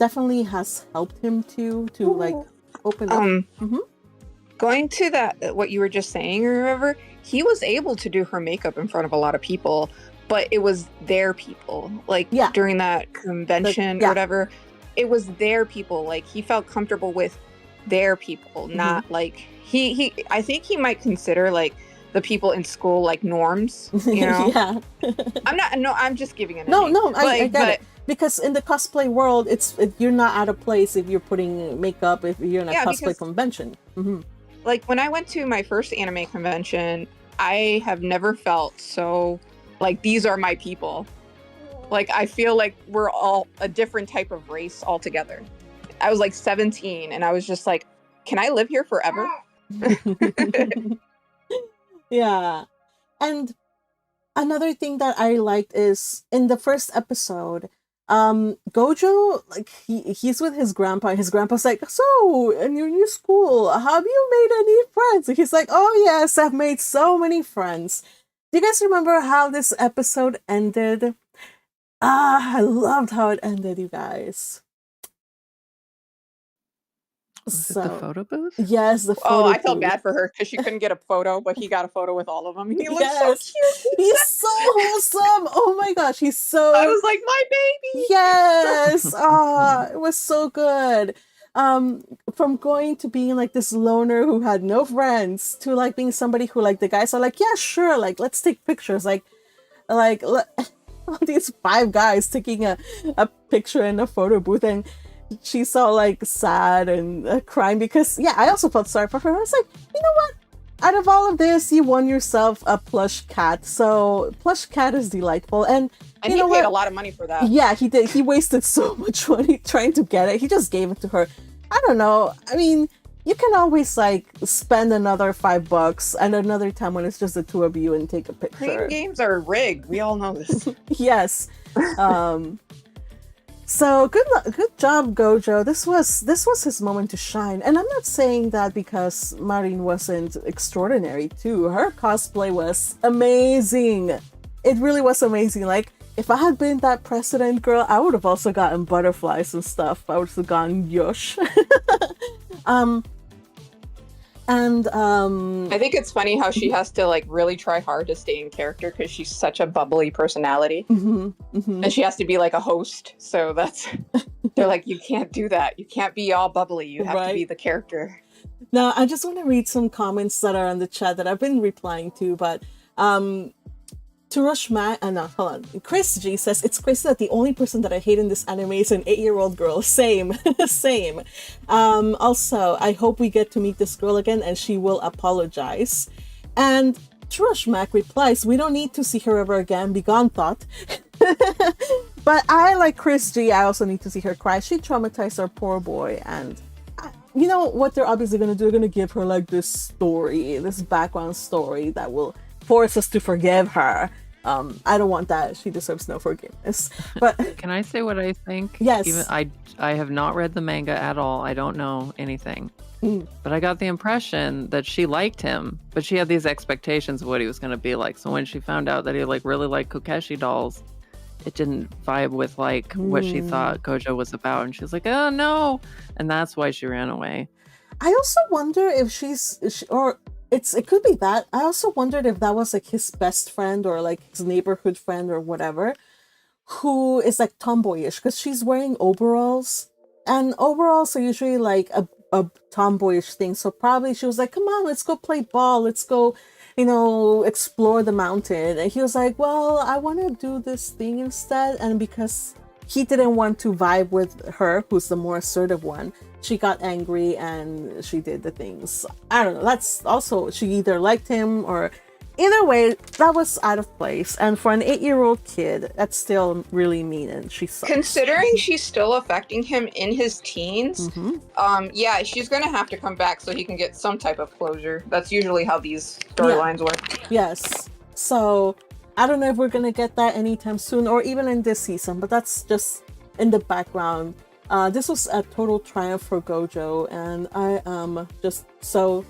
definitely has helped him to like open up. Going to that, what you were just saying, remember, he was able to do her makeup in front of a lot of people, but it was their people. Like during that convention or whatever, it was their people. Like he felt comfortable with their people, not like he I think he might consider like the people in school like norms, Yeah. I'm just giving it I get it. Because in the cosplay world, you're not out of place if you're putting makeup, if you're in a cosplay convention. Like when I went to my first anime convention, I have never felt so like these are my people. Like I feel like we're all a different type of race altogether. I was like 17 and I was just like, can I live here forever? Yeah. And another thing that I liked is in the first episode, Gojo, like he's with his grandpa, and his grandpa's like, so in your new school, have you made any friends? And he's like, oh yes, I've made so many friends. Do you guys remember how this episode ended? I loved how it ended, you guys. Was it the photo booth? Yes, the photo Oh, I booth. felt bad for her because she couldn't get a photo, but he got a photo with all of them. He looks so cute. He's so wholesome. Oh my gosh, he's so... I was like, my baby! Yes! It was so good. From going to being like this loner who had no friends to like being somebody who like the guys are like, yeah, sure, like let's take pictures. Like these 5 guys taking a picture in a photo booth, and she's all like sad and crying because I also felt sorry for her. I was like, you know what? Out of all of this, you won yourself a plush cat. So plush cat is delightful, and he paid a lot of money for that. Yeah, he did. He wasted so much money trying to get it. He just gave it to her. I don't know. I mean, you can always like spend another $5 and another time when it's just the two of you and take a picture. Playing games are rigged. We all know this. Yes. So good job, Gojo. This was his moment to shine. And I'm not saying that because Marin wasn't extraordinary too. Her cosplay was amazing. It really was amazing. Like, if I had been that president girl, I would have also gotten butterflies and stuff. I would have gone Yosh. I think it's funny how she has to like really try hard to stay in character because she's such a bubbly personality, and she has to be like a host. So they're like, you can't do that. You can't be all bubbly. You have to be the character. Now, I just want to read some comments that are on the chat that I've been replying to, but No, hold on. Chris G says, it's crazy that the only person that I hate in this anime is an 8-year-old girl. Same. Same. Also, I hope we get to meet this girl again and she will apologize. And Trushmak replies, we don't need to see her ever again. Be gone, thought. But I, like Chris G, I also need to see her cry. She traumatized our poor boy. And you know what they're obviously going to do? They're going to give her like this story, this background story that will force us to forgive her. I don't want that. She deserves no forgiveness. But can I say what I think? Yes. Even I have not read the manga at all. I don't know anything. But I got the impression that she liked him, but she had these expectations of what he was going to be like. So when she found out that he like really liked Kokeshi dolls, it didn't vibe with like what she thought Gojo was about, and she was like, "Oh no!" And that's why she ran away. I also wonder if it could be that. I also wondered if that was like his best friend or like his neighborhood friend or whatever, who is like tomboyish because she's wearing overalls, and overalls are usually like a tomboyish thing. So probably she was like, "Come on, let's go play ball. Let's go, explore the mountain." And he was like, "Well, I want to do this thing instead." And because he didn't want to vibe with her, who's the more assertive one, she got angry and she did the things. I don't know. That's also, she either liked him or either way, that was out of place. And for an 8-year-old kid, that's still really mean and she sucks. Considering she's still affecting him in his teens, yeah, she's going to have to come back so he can get some type of closure. That's usually how these storylines work. Yes. So I don't know if we're going to get that anytime soon or even in this season, but that's just in the background. This was a total triumph for Gojo, and I am just so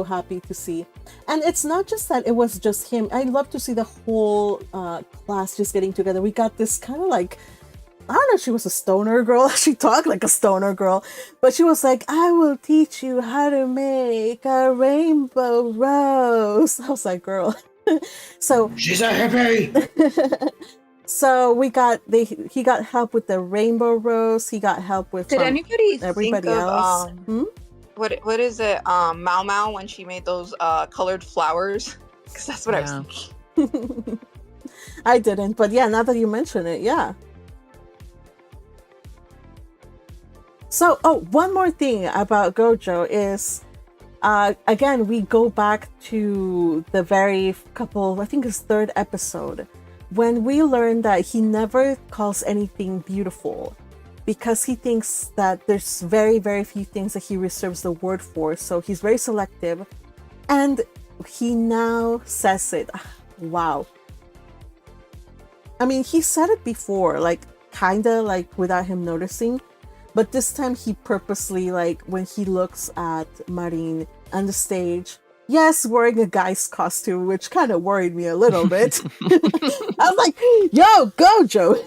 happy to see. And it's not just that it was just him. I love to see the whole class just getting together. We got this kind of like, I don't know if she was a stoner girl. She talked like a stoner girl, but she was like, I will teach you how to make a rainbow rose. I was like, girl. So she's a hippie. So he got help with the rainbow rose. He got help with everybody think else. Of, what is it? Mao Mao when she made those colored flowers? Because that's what I was thinking. I didn't, but yeah, now that you mention it, yeah. So, one more thing about Gojo is, again, we go back to the very couple, I think it's third episode, when we learn that he never calls anything beautiful because he thinks that there's very, very few things that he reserves the word for. So he's very selective. And he now says it. Wow. I mean, he said it before, like, kind of like without him noticing. But this time he purposely, like, when he looks at Marin on the stage, yes, wearing a guy's costume, which kind of worried me a little bit. I was like, yo, Gojo!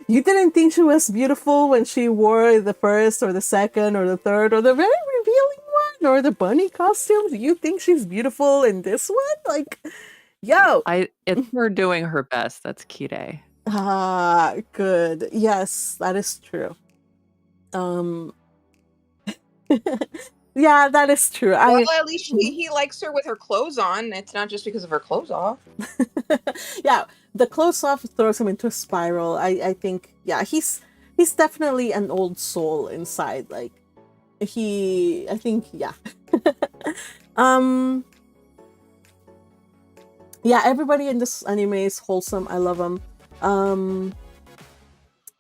You didn't think she was beautiful when she wore the first or the second or the third or the very revealing one or the bunny costume? Do you think she's beautiful in this one? Like, yo! It's her doing her best. That's Kire. Ah, good. Yes, that is true. Yeah, that is true. Well, at least he likes her with her clothes on. It's not just because of her clothes off. Yeah, the clothes off throws him into a spiral. I think, yeah, he's definitely an old soul inside. Like, I think, yeah. Yeah, everybody in this anime is wholesome. I love them.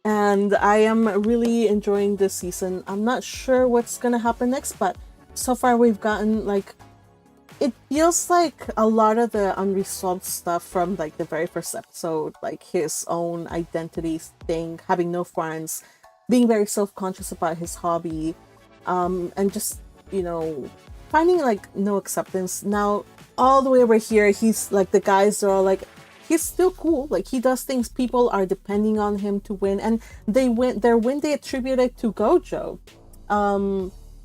And I am really enjoying this season. I'm not sure what's gonna happen next, but so far we've gotten, like, it feels like a lot of the unresolved stuff from, like, the very first episode, like his own identity thing, having no friends, being very self-conscious about his hobby, and just, finding, like, no acceptance. Now, all the way over here, he's, like, the guys are all like, he's still cool. Like, he does things, people are depending on him to win, and their win they attribute it to Gojo.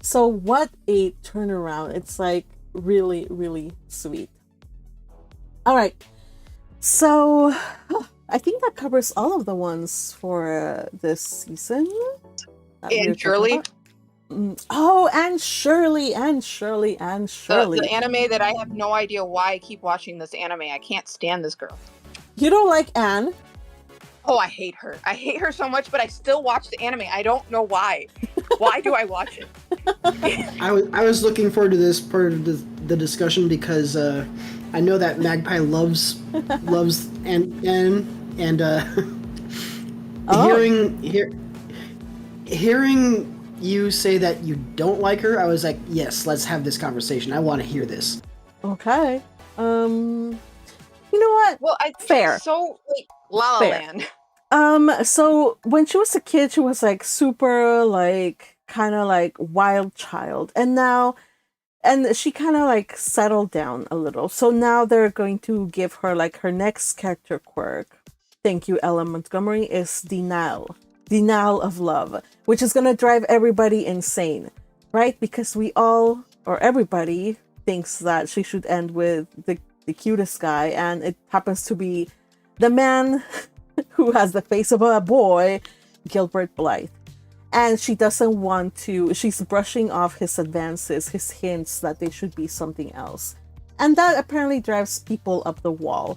So what a turnaround. It's like really, really sweet. All right. So I think that covers all of the ones for this season. And Shirley? Oh, and Shirley, and Shirley, and Shirley. The anime that I have no idea why I keep watching this anime. I can't stand this girl. You don't like Anne? Oh, I hate her. I hate her so much, but I still watch the anime. I don't know why. Why do I watch it? I was looking forward to this part of the discussion because I know that Magpie loves Anne and hearing you say that you don't like her, I was like, yes, let's have this conversation. I want to hear this. Okay. You know what? Well, I Fair. So like La La Fair. Land. So when she was a kid, she was like super like kind of like wild child, and she kind of like settled down a little. So now they're going to give her like her next character quirk. Thank you, Ella Montgomery. Is denial of love, which is gonna drive everybody insane, right? Because we all or everybody thinks that she should end with the cutest guy, and it happens to be the man who has the face of a boy, Gilbert Blythe. And she doesn't want to, she's brushing off his advances, his hints that they should be something else. And that apparently drives people up the wall.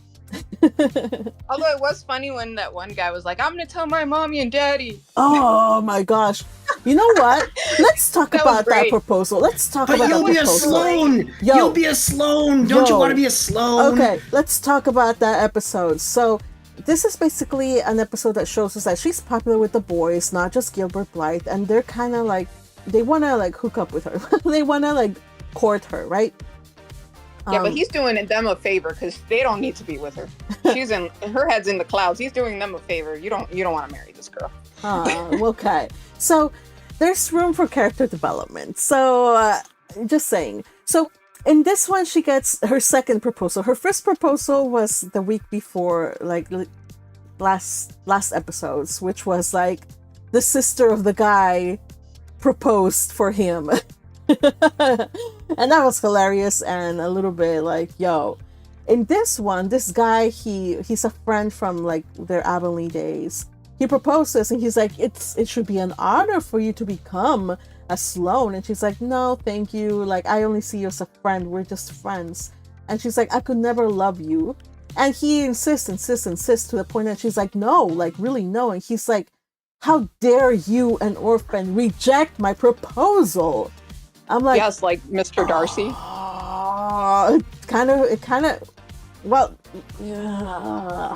Although it was funny when that one guy was like, I'm gonna tell my mommy and daddy. Oh my gosh. You know what? Let's talk about that proposal. Let's talk about that proposal. But you'll be a Sloan! You'll be a Sloan! Don't you want to be a Sloan? Okay, let's talk about that episode. So, this is basically an episode that shows us that she's popular with the boys, not just Gilbert Blythe, and they're kind of like, they want to like hook up with her. They want to like court her, right? Yeah, but he's doing them a favor because they don't need to be with her. She's in her head's in the clouds. He's doing them a favor. You don't want to marry this girl. Okay. So there's room for character development. So just saying. So in this one, she gets her second proposal. Her first proposal was the week before, like last episodes, which was like the sister of the guy proposed for him. And that was hilarious and a little bit like, yo. In this one, this guy, he's a friend from like their Avonlea days. He proposes and he's like, it should be an honor for you to become a Sloan. And she's like, no, thank you. Like, I only see you as a friend. We're just friends. And she's like, I could never love you. And he insists to the point that she's like, no, like really no. And he's like, how dare you, an orphan, reject my proposal? I'm like, yes, like Mr. Darcy. It kind of, well, yeah.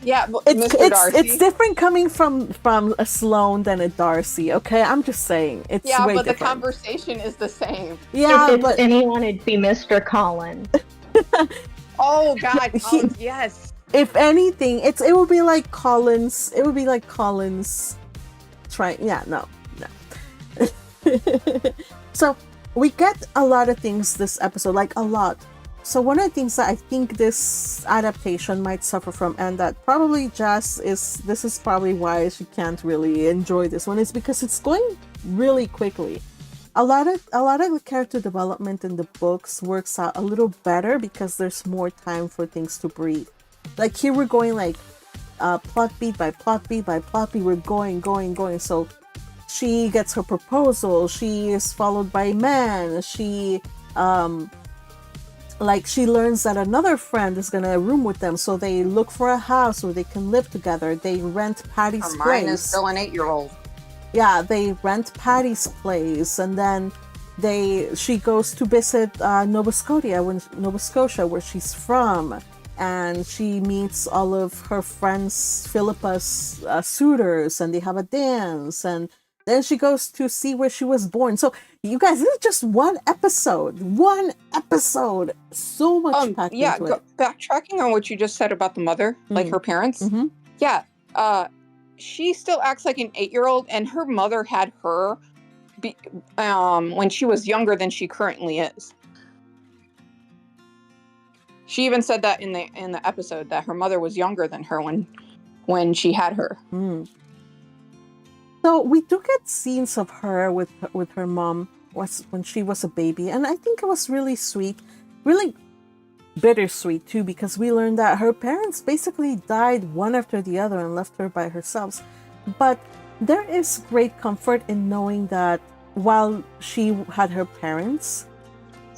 Yeah, Mr. Darcy. It's different coming from a Sloan than a Darcy. Okay, I'm just saying it's way different. The conversation is the same. Yeah, if it's anyone, it'd be Mr. Collins. Oh God, Collins, yes. If anything, it would be like Collins. It would be like Collins. No. So we get a lot of things this episode, like a lot. So one of the things that I think this adaptation might suffer from, and that probably this is probably why she can't really enjoy this one, is because it's going really quickly. A lot of the character development in the books works out a little better because there's more time for things to breathe. Like here we're going like plot beat by plot beat by plot beat. We're going. So she gets her proposal. She is followed by man. She learns that another friend is gonna room with them, so they look for a house where they can live together. They rent Patty's place. Mine is still an 8-year-old. Yeah, they rent Patty's place, and then she goes to visit Nova Scotia, where she's from, and she meets all of her friends Philippa's suitors, and they have a dance, and then she goes to see where she was born. So, you guys, this is just one episode. So much packed into it. Backtracking on what you just said about the mother, like her parents. Mm-hmm. Yeah, she still acts like an 8-year-old, and her mother had her when she was younger than she currently is. She even said that in the episode that her mother was younger than her when she had her. Mm. So we do get scenes of her with her mom when she was a baby, and I think it was really sweet, really bittersweet too, because we learned that her parents basically died one after the other and left her by herself. But there is great comfort in knowing that while she had her parents,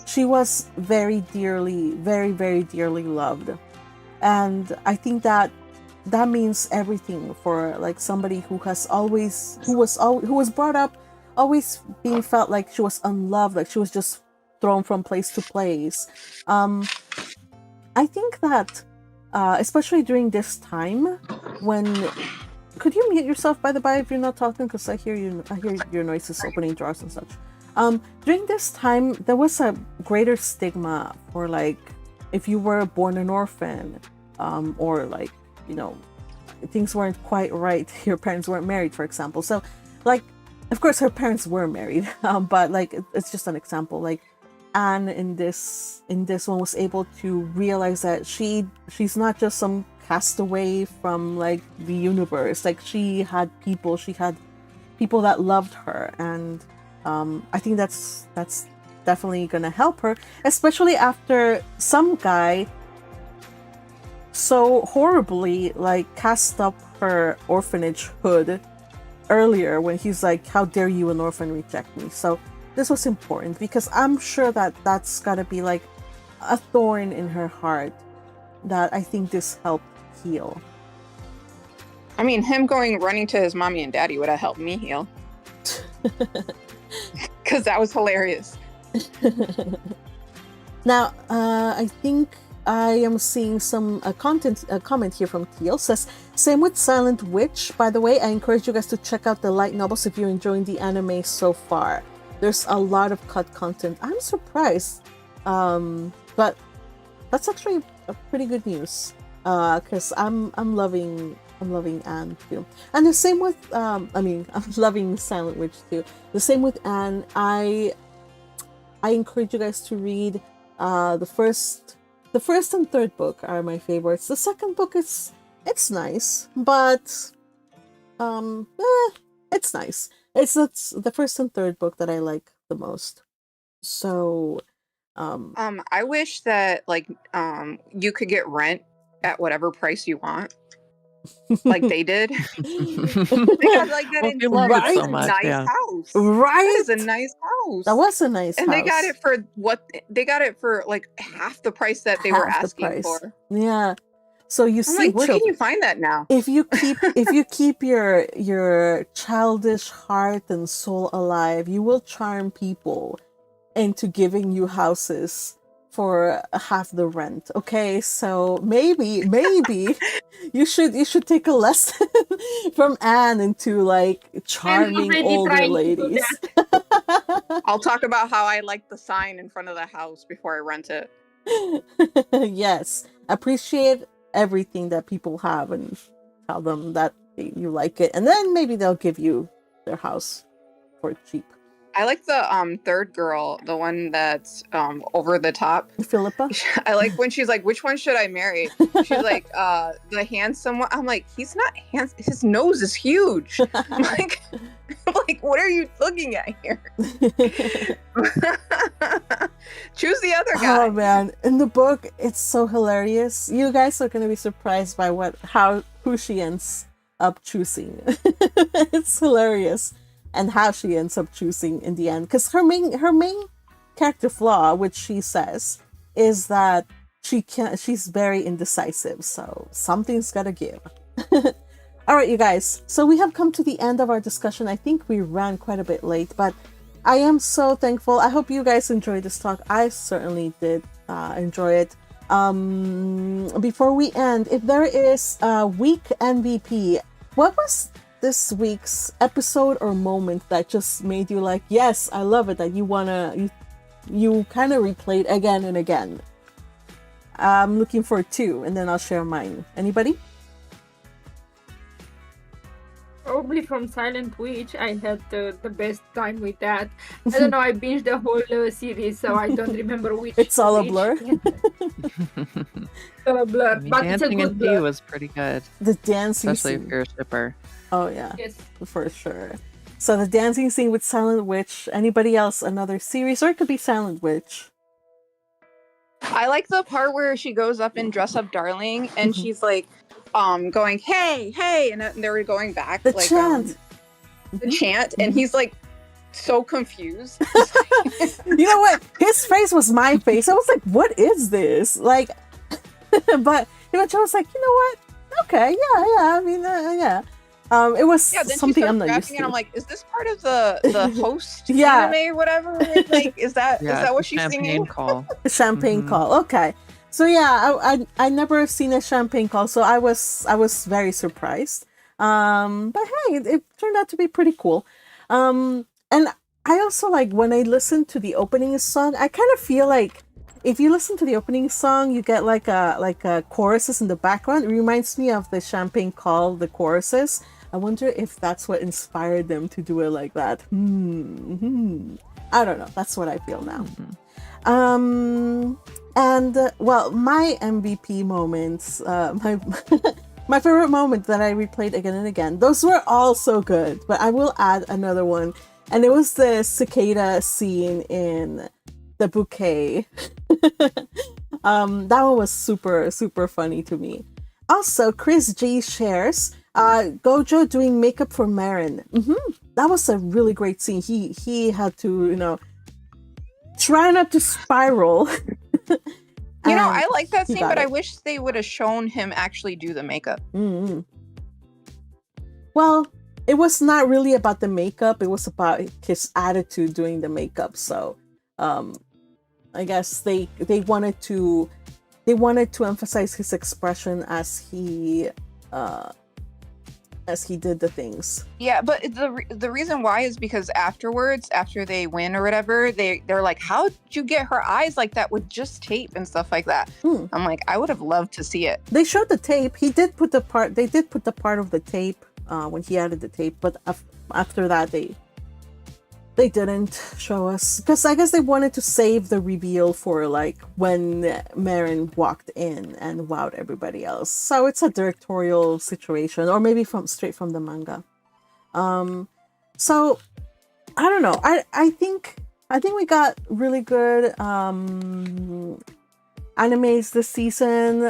she was very dearly, very, very dearly loved. And I think that means everything for like somebody who was brought up always being felt like she was unloved, like she was just thrown from place to place. I think that especially during this time when could you mute yourself, by the by, if you're not talking, because I hear your noises opening drawers and such. During this time there was a greater stigma for like if you were born an orphan, or like, you know, things weren't quite right, your parents weren't married, for example. So like, of course her parents were married, but like it's just an example. Like Anne in this one was able to realize that she's not just some castaway from like the universe. Like she had people that loved her, and I think that's definitely gonna help her, especially after some guy so horribly like cast up her orphanage hood earlier when he's like, how dare you, an orphan, reject me. So this was important because I'm sure that that's gotta be like a thorn in her heart that I think this helped heal. I mean, him running to his mommy and daddy would have helped me heal. Because that was hilarious. Now, I think I am seeing some comment here from Teal. Says, same with Silent Witch. By the way, I encourage you guys to check out the light novels if you're enjoying the anime so far. There's a lot of cut content. I'm surprised. But that's actually a pretty good news. Because I'm loving Anne too. And the same with I'm loving Silent Witch too. The same with Anne. I encourage you guys to read the first and third book are my favorites. The second book it's nice, but it's nice. It's the first and third book that I like the most. So I wish that like you could get rent at whatever price you want. Like they did. Because like that Well, you love it so much, nice yeah. house. Right? That is a nice house. That was a nice and house. they got it for like half the price that they were asking for. Yeah. So you see, like, where can you find that now? If you keep your childish heart and soul alive, you will charm people into giving you houses for half the rent. Okay, so maybe you should take a lesson from Anne into like charming older ladies. I'll talk about how I like the sign in front of the house before I rent it. Yes, appreciate everything that people have and tell them that you like it, and then maybe they'll give you their house for cheap. I like the third girl, the one that's over the top. Philippa? I like when she's like, which one should I marry? She's like, the handsome one. I'm like, he's not handsome. His nose is huge. I'm like, what are you looking at here? Choose the other guy. Oh man, in the book, it's so hilarious. You guys are gonna be surprised by who she ends up choosing. It's hilarious. And how she ends up choosing in the end, because her main character flaw, which she says, is that she's very indecisive. So something's gotta give. All right, you guys. So we have come to the end of our discussion. I think we ran quite a bit late, but I am so thankful. I hope you guys enjoyed this talk. I certainly did enjoy it. Before we end, if there is a week MVP, what was this week's episode or moment that just made you like, yes, I love it, that you kind of replayed again and again? I'm looking for two, and then I'll share mine. Anybody? Probably from Silent Witch. I had the best time with that. I don't know, I binged the whole series, so I don't remember which. It's all a blur. All a blur. But it's a Dancing good in blur. Tea was pretty good. The dancing Especially scene. if you're a shipper. Oh yeah, Yes. for sure. So the dancing scene with Silent Witch. Anybody else? Another series, or it could be Silent Witch. I like the part where she goes up and dress up Darling, and she's like, going, hey, and then they're going back, The like chant. the chant, and he's like so confused. You know what? His face was my face. I was like, what is this? Like, but eventually I was like, you know what? Okay, yeah. I mean, yeah. It was then something I'm not used to. And I'm like, is this part of the host Yeah. anime or whatever? Like, is that what she's singing? Call. The champagne call. Okay. So yeah, I never seen a champagne call, so I was very surprised. But hey, it turned out to be pretty cool. And I also like when I listen to the opening song, I kind of feel like if you listen to the opening song, you get like a choruses in the background. It reminds me of the Champagne Call, the choruses. I wonder if that's what inspired them to do it like that. I don't know. That's what I feel now. And well, my MVP moments, my my favorite moment that I replayed again and again. Those were all so good, but I will add another one, and it was the cicada scene in the bouquet. That one was super funny to me. Also, Chris G shares Gojo doing makeup for Marin. That was a really great scene. He had to try not to spiral. I like that scene, but I wish they would have shown him actually do the makeup. Well, it was not really about the makeup. It was about his attitude doing the makeup. So I guess they wanted to emphasize his expression as he did the things. Yeah, but the reason why is because afterwards, after they win or whatever, they're like, how'd you get her eyes like that with just tape and stuff like that? I'm like, I would have loved to see it. They showed the tape. They did put the part of the tape when he added the tape, but after that they didn't show us, because I guess they wanted to save the reveal for like when Marin walked in and wowed everybody else. So it's a directorial situation, or maybe straight from the manga. So I don't know. I think we got really good animes this season.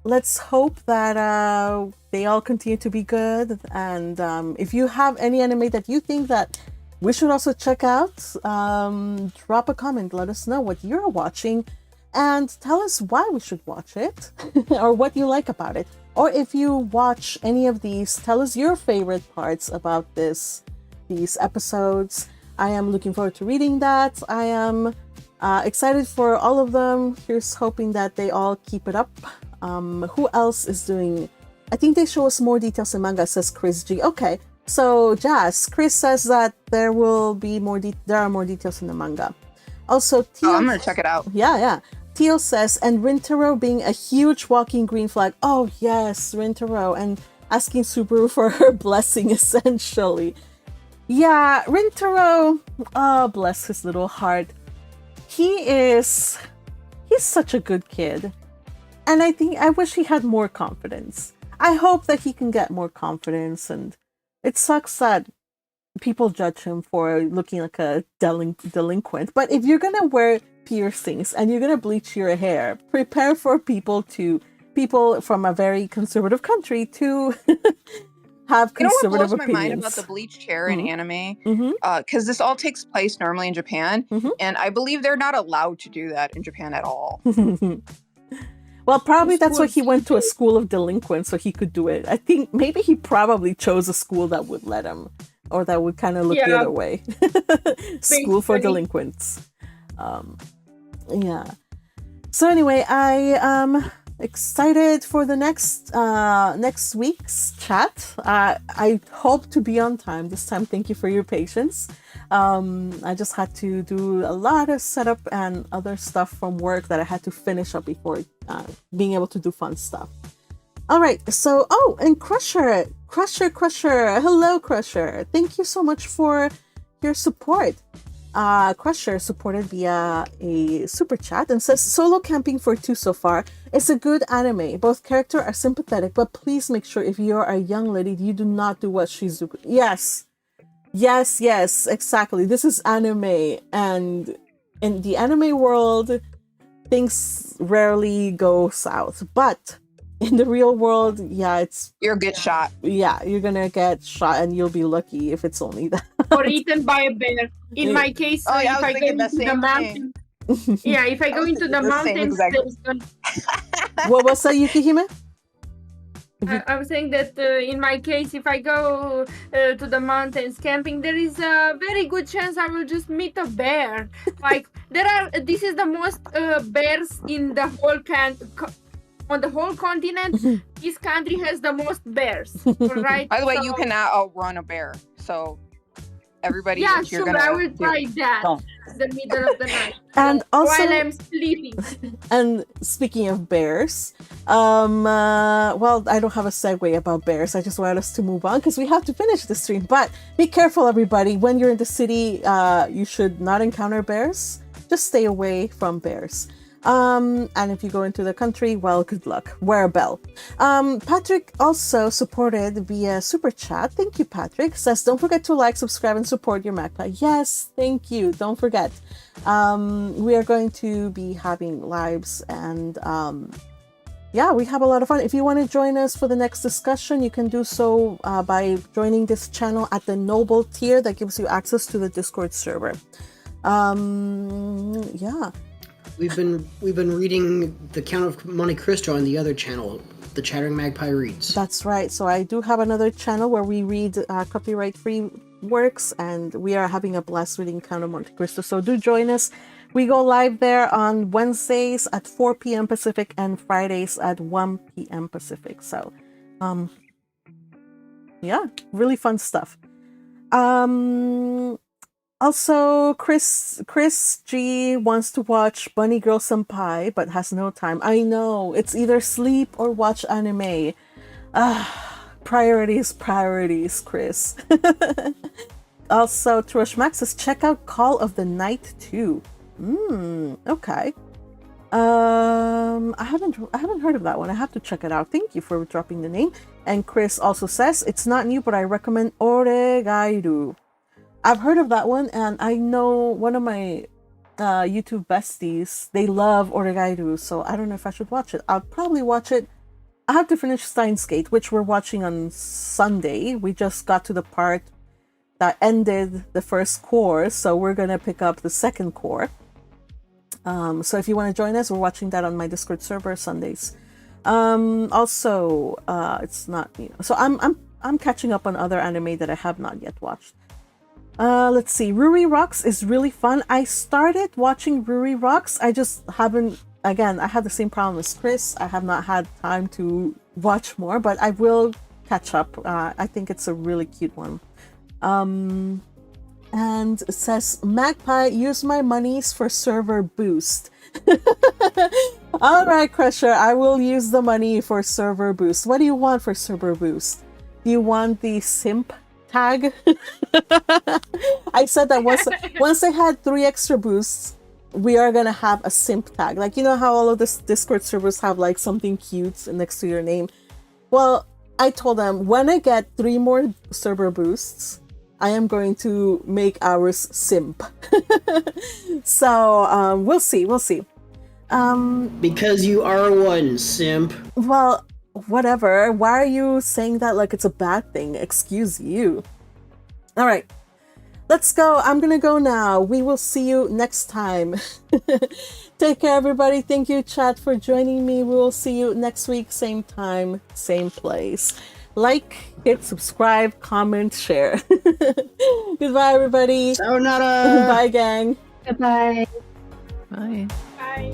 Let's hope that they all continue to be good. And if you have any anime that you think that we should also check out, drop a comment. Let us know what you're watching and tell us why we should watch it or what you like about it. Or if you watch any of these, tell us your favorite parts about these episodes. I am looking forward to reading that. I am excited for all of them. Here's hoping that they all keep it up. Who else is doing? I think they show us more details in manga, says Chris G. Okay, so Jazz, Chris says that there will be more. There are more details in the manga. Also, Tio, I'm gonna check it out. Yeah. Tio says, and Rintaro being a huge walking green flag. Oh yes, Rintaro, and asking Subaru for her blessing, essentially. Yeah, Rintaro. Oh, bless his little heart. He's such a good kid. And I wish he had more confidence. I hope that he can get more confidence, and it sucks that people judge him for looking like a delinquent. But if you're gonna wear piercings and you're gonna bleach your hair, prepare for people from a very conservative country to have conservative opinions. You know what blows my mind about the bleached hair in anime? Because this all takes place normally in Japan, and I believe they're not allowed to do that in Japan at all. Well, probably that's why he went to a school of delinquents, so he could do it. I think maybe he probably chose a school that would let him, or that would kind of look the other way. School for delinquents. Yeah. So anyway, I am excited for the next week's chat. I hope to be on time this time. Thank you for your patience. I just had to do a lot of setup and other stuff from work that I had to finish up before being able to do fun stuff. All right, so and Crusher, hello Crusher. Thank you so much for your support. Crusher supported via a super chat and says, solo camping for 2 so far. It's a good anime. Both characters are sympathetic, but please make sure if you're a young lady, you do not do what Shizuku. Yes, exactly. This is anime, and in the anime world, things rarely go south. But in the real world, you're a good shot. Yeah, you're gonna get shot, and you'll be lucky if it's only that. or eaten by a bear. In my case, Oh, yeah, I if was I go thinking the into the same mountain, yeah, if I go was into the thinking the same mountains, exact- there's gonna What was that, Yukihime? I was saying that in my case, if I go to the mountains camping, there is a very good chance I will just meet a bear. Like this is the most bears in the whole on the whole continent. This country has the most bears, right? By the way, So- you cannot outrun a bear. So everybody, Yeah, if you're sure. gonna I will try that don't. in the middle of the night. And also, while I'm sleeping. and speaking of bears, well, I don't have a segue about bears. I just wanted us to move on because we have to finish the stream. But be careful, everybody. When you're in the city, you should not encounter bears. Just stay away from bears. And if you go into the country, well, good luck. Wear a bell. Patrick also supported via Super Chat. Thank you, Patrick. Says, don't forget to like, subscribe, and support your Magpie. Yes, thank you. Don't forget. We are going to be having lives and yeah, we have a lot of fun. If you want to join us for the next discussion, you can do so by joining this channel at the Noble tier that gives you access to the Discord server. Yeah. We've been reading The Count of Monte Cristo on the other channel, the Chattering Magpie Reads. That's right. So I do have another channel where we read copyright-free works, and we are having a blast reading Count of Monte Cristo. So do join us. We go live there on Wednesdays at 4 p.m. Pacific and Fridays at 1 p.m. Pacific. So, yeah, really fun stuff. Also, Chris G wants to watch Bunny Girl Senpai, but has no time. I know, it's either sleep or watch anime. Priorities, Chris. Also, Trush Max says, check out Call of the Night 2. Okay. I haven't heard of that one. I have to check it out. Thank you for dropping the name. And Chris also says, it's not new, but I recommend Oregairu. I've heard of that one, and I know one of my YouTube besties, they love Oregairu, so I don't know if I should watch it. I'll probably watch it. I have to finish Steins Gate, which we're watching on Sunday. We just got to the part that ended the first core, so we're gonna pick up the second core. So if you want to join us, we're watching that on my Discord server Sundays. Also, it's not, so I'm catching up on other anime that I have not yet watched. Let's see. Ruri Rocks is really fun. I started watching Ruri Rocks. I just haven't, again, I had the same problem as Chris. I have not had time to watch more, but I will catch up. I think it's a really cute one. And it says, Magpie, use my monies for server boost. All right, Crusher, I will use the money for server boost. What do you want for server boost? Do you want the simp tag? I said that once I had 3 extra boosts, we are gonna have a simp tag. Like, you know how all of this Discord servers have like something cute next to your name? Well, I told them when I get 3 more server boosts, I am going to make ours simp. So we'll see. Because you are one, simp. Well, whatever. Why are you saying that like it's a bad thing? Excuse you. All right, let's go. I'm gonna go now. We will see you next time. Take care, everybody. Thank you, chat, for joining me. We will see you next week, same time, same place. Like, hit subscribe, comment, share. Goodbye, everybody. Sayonara. Bye, gang. Goodbye. Bye. Bye.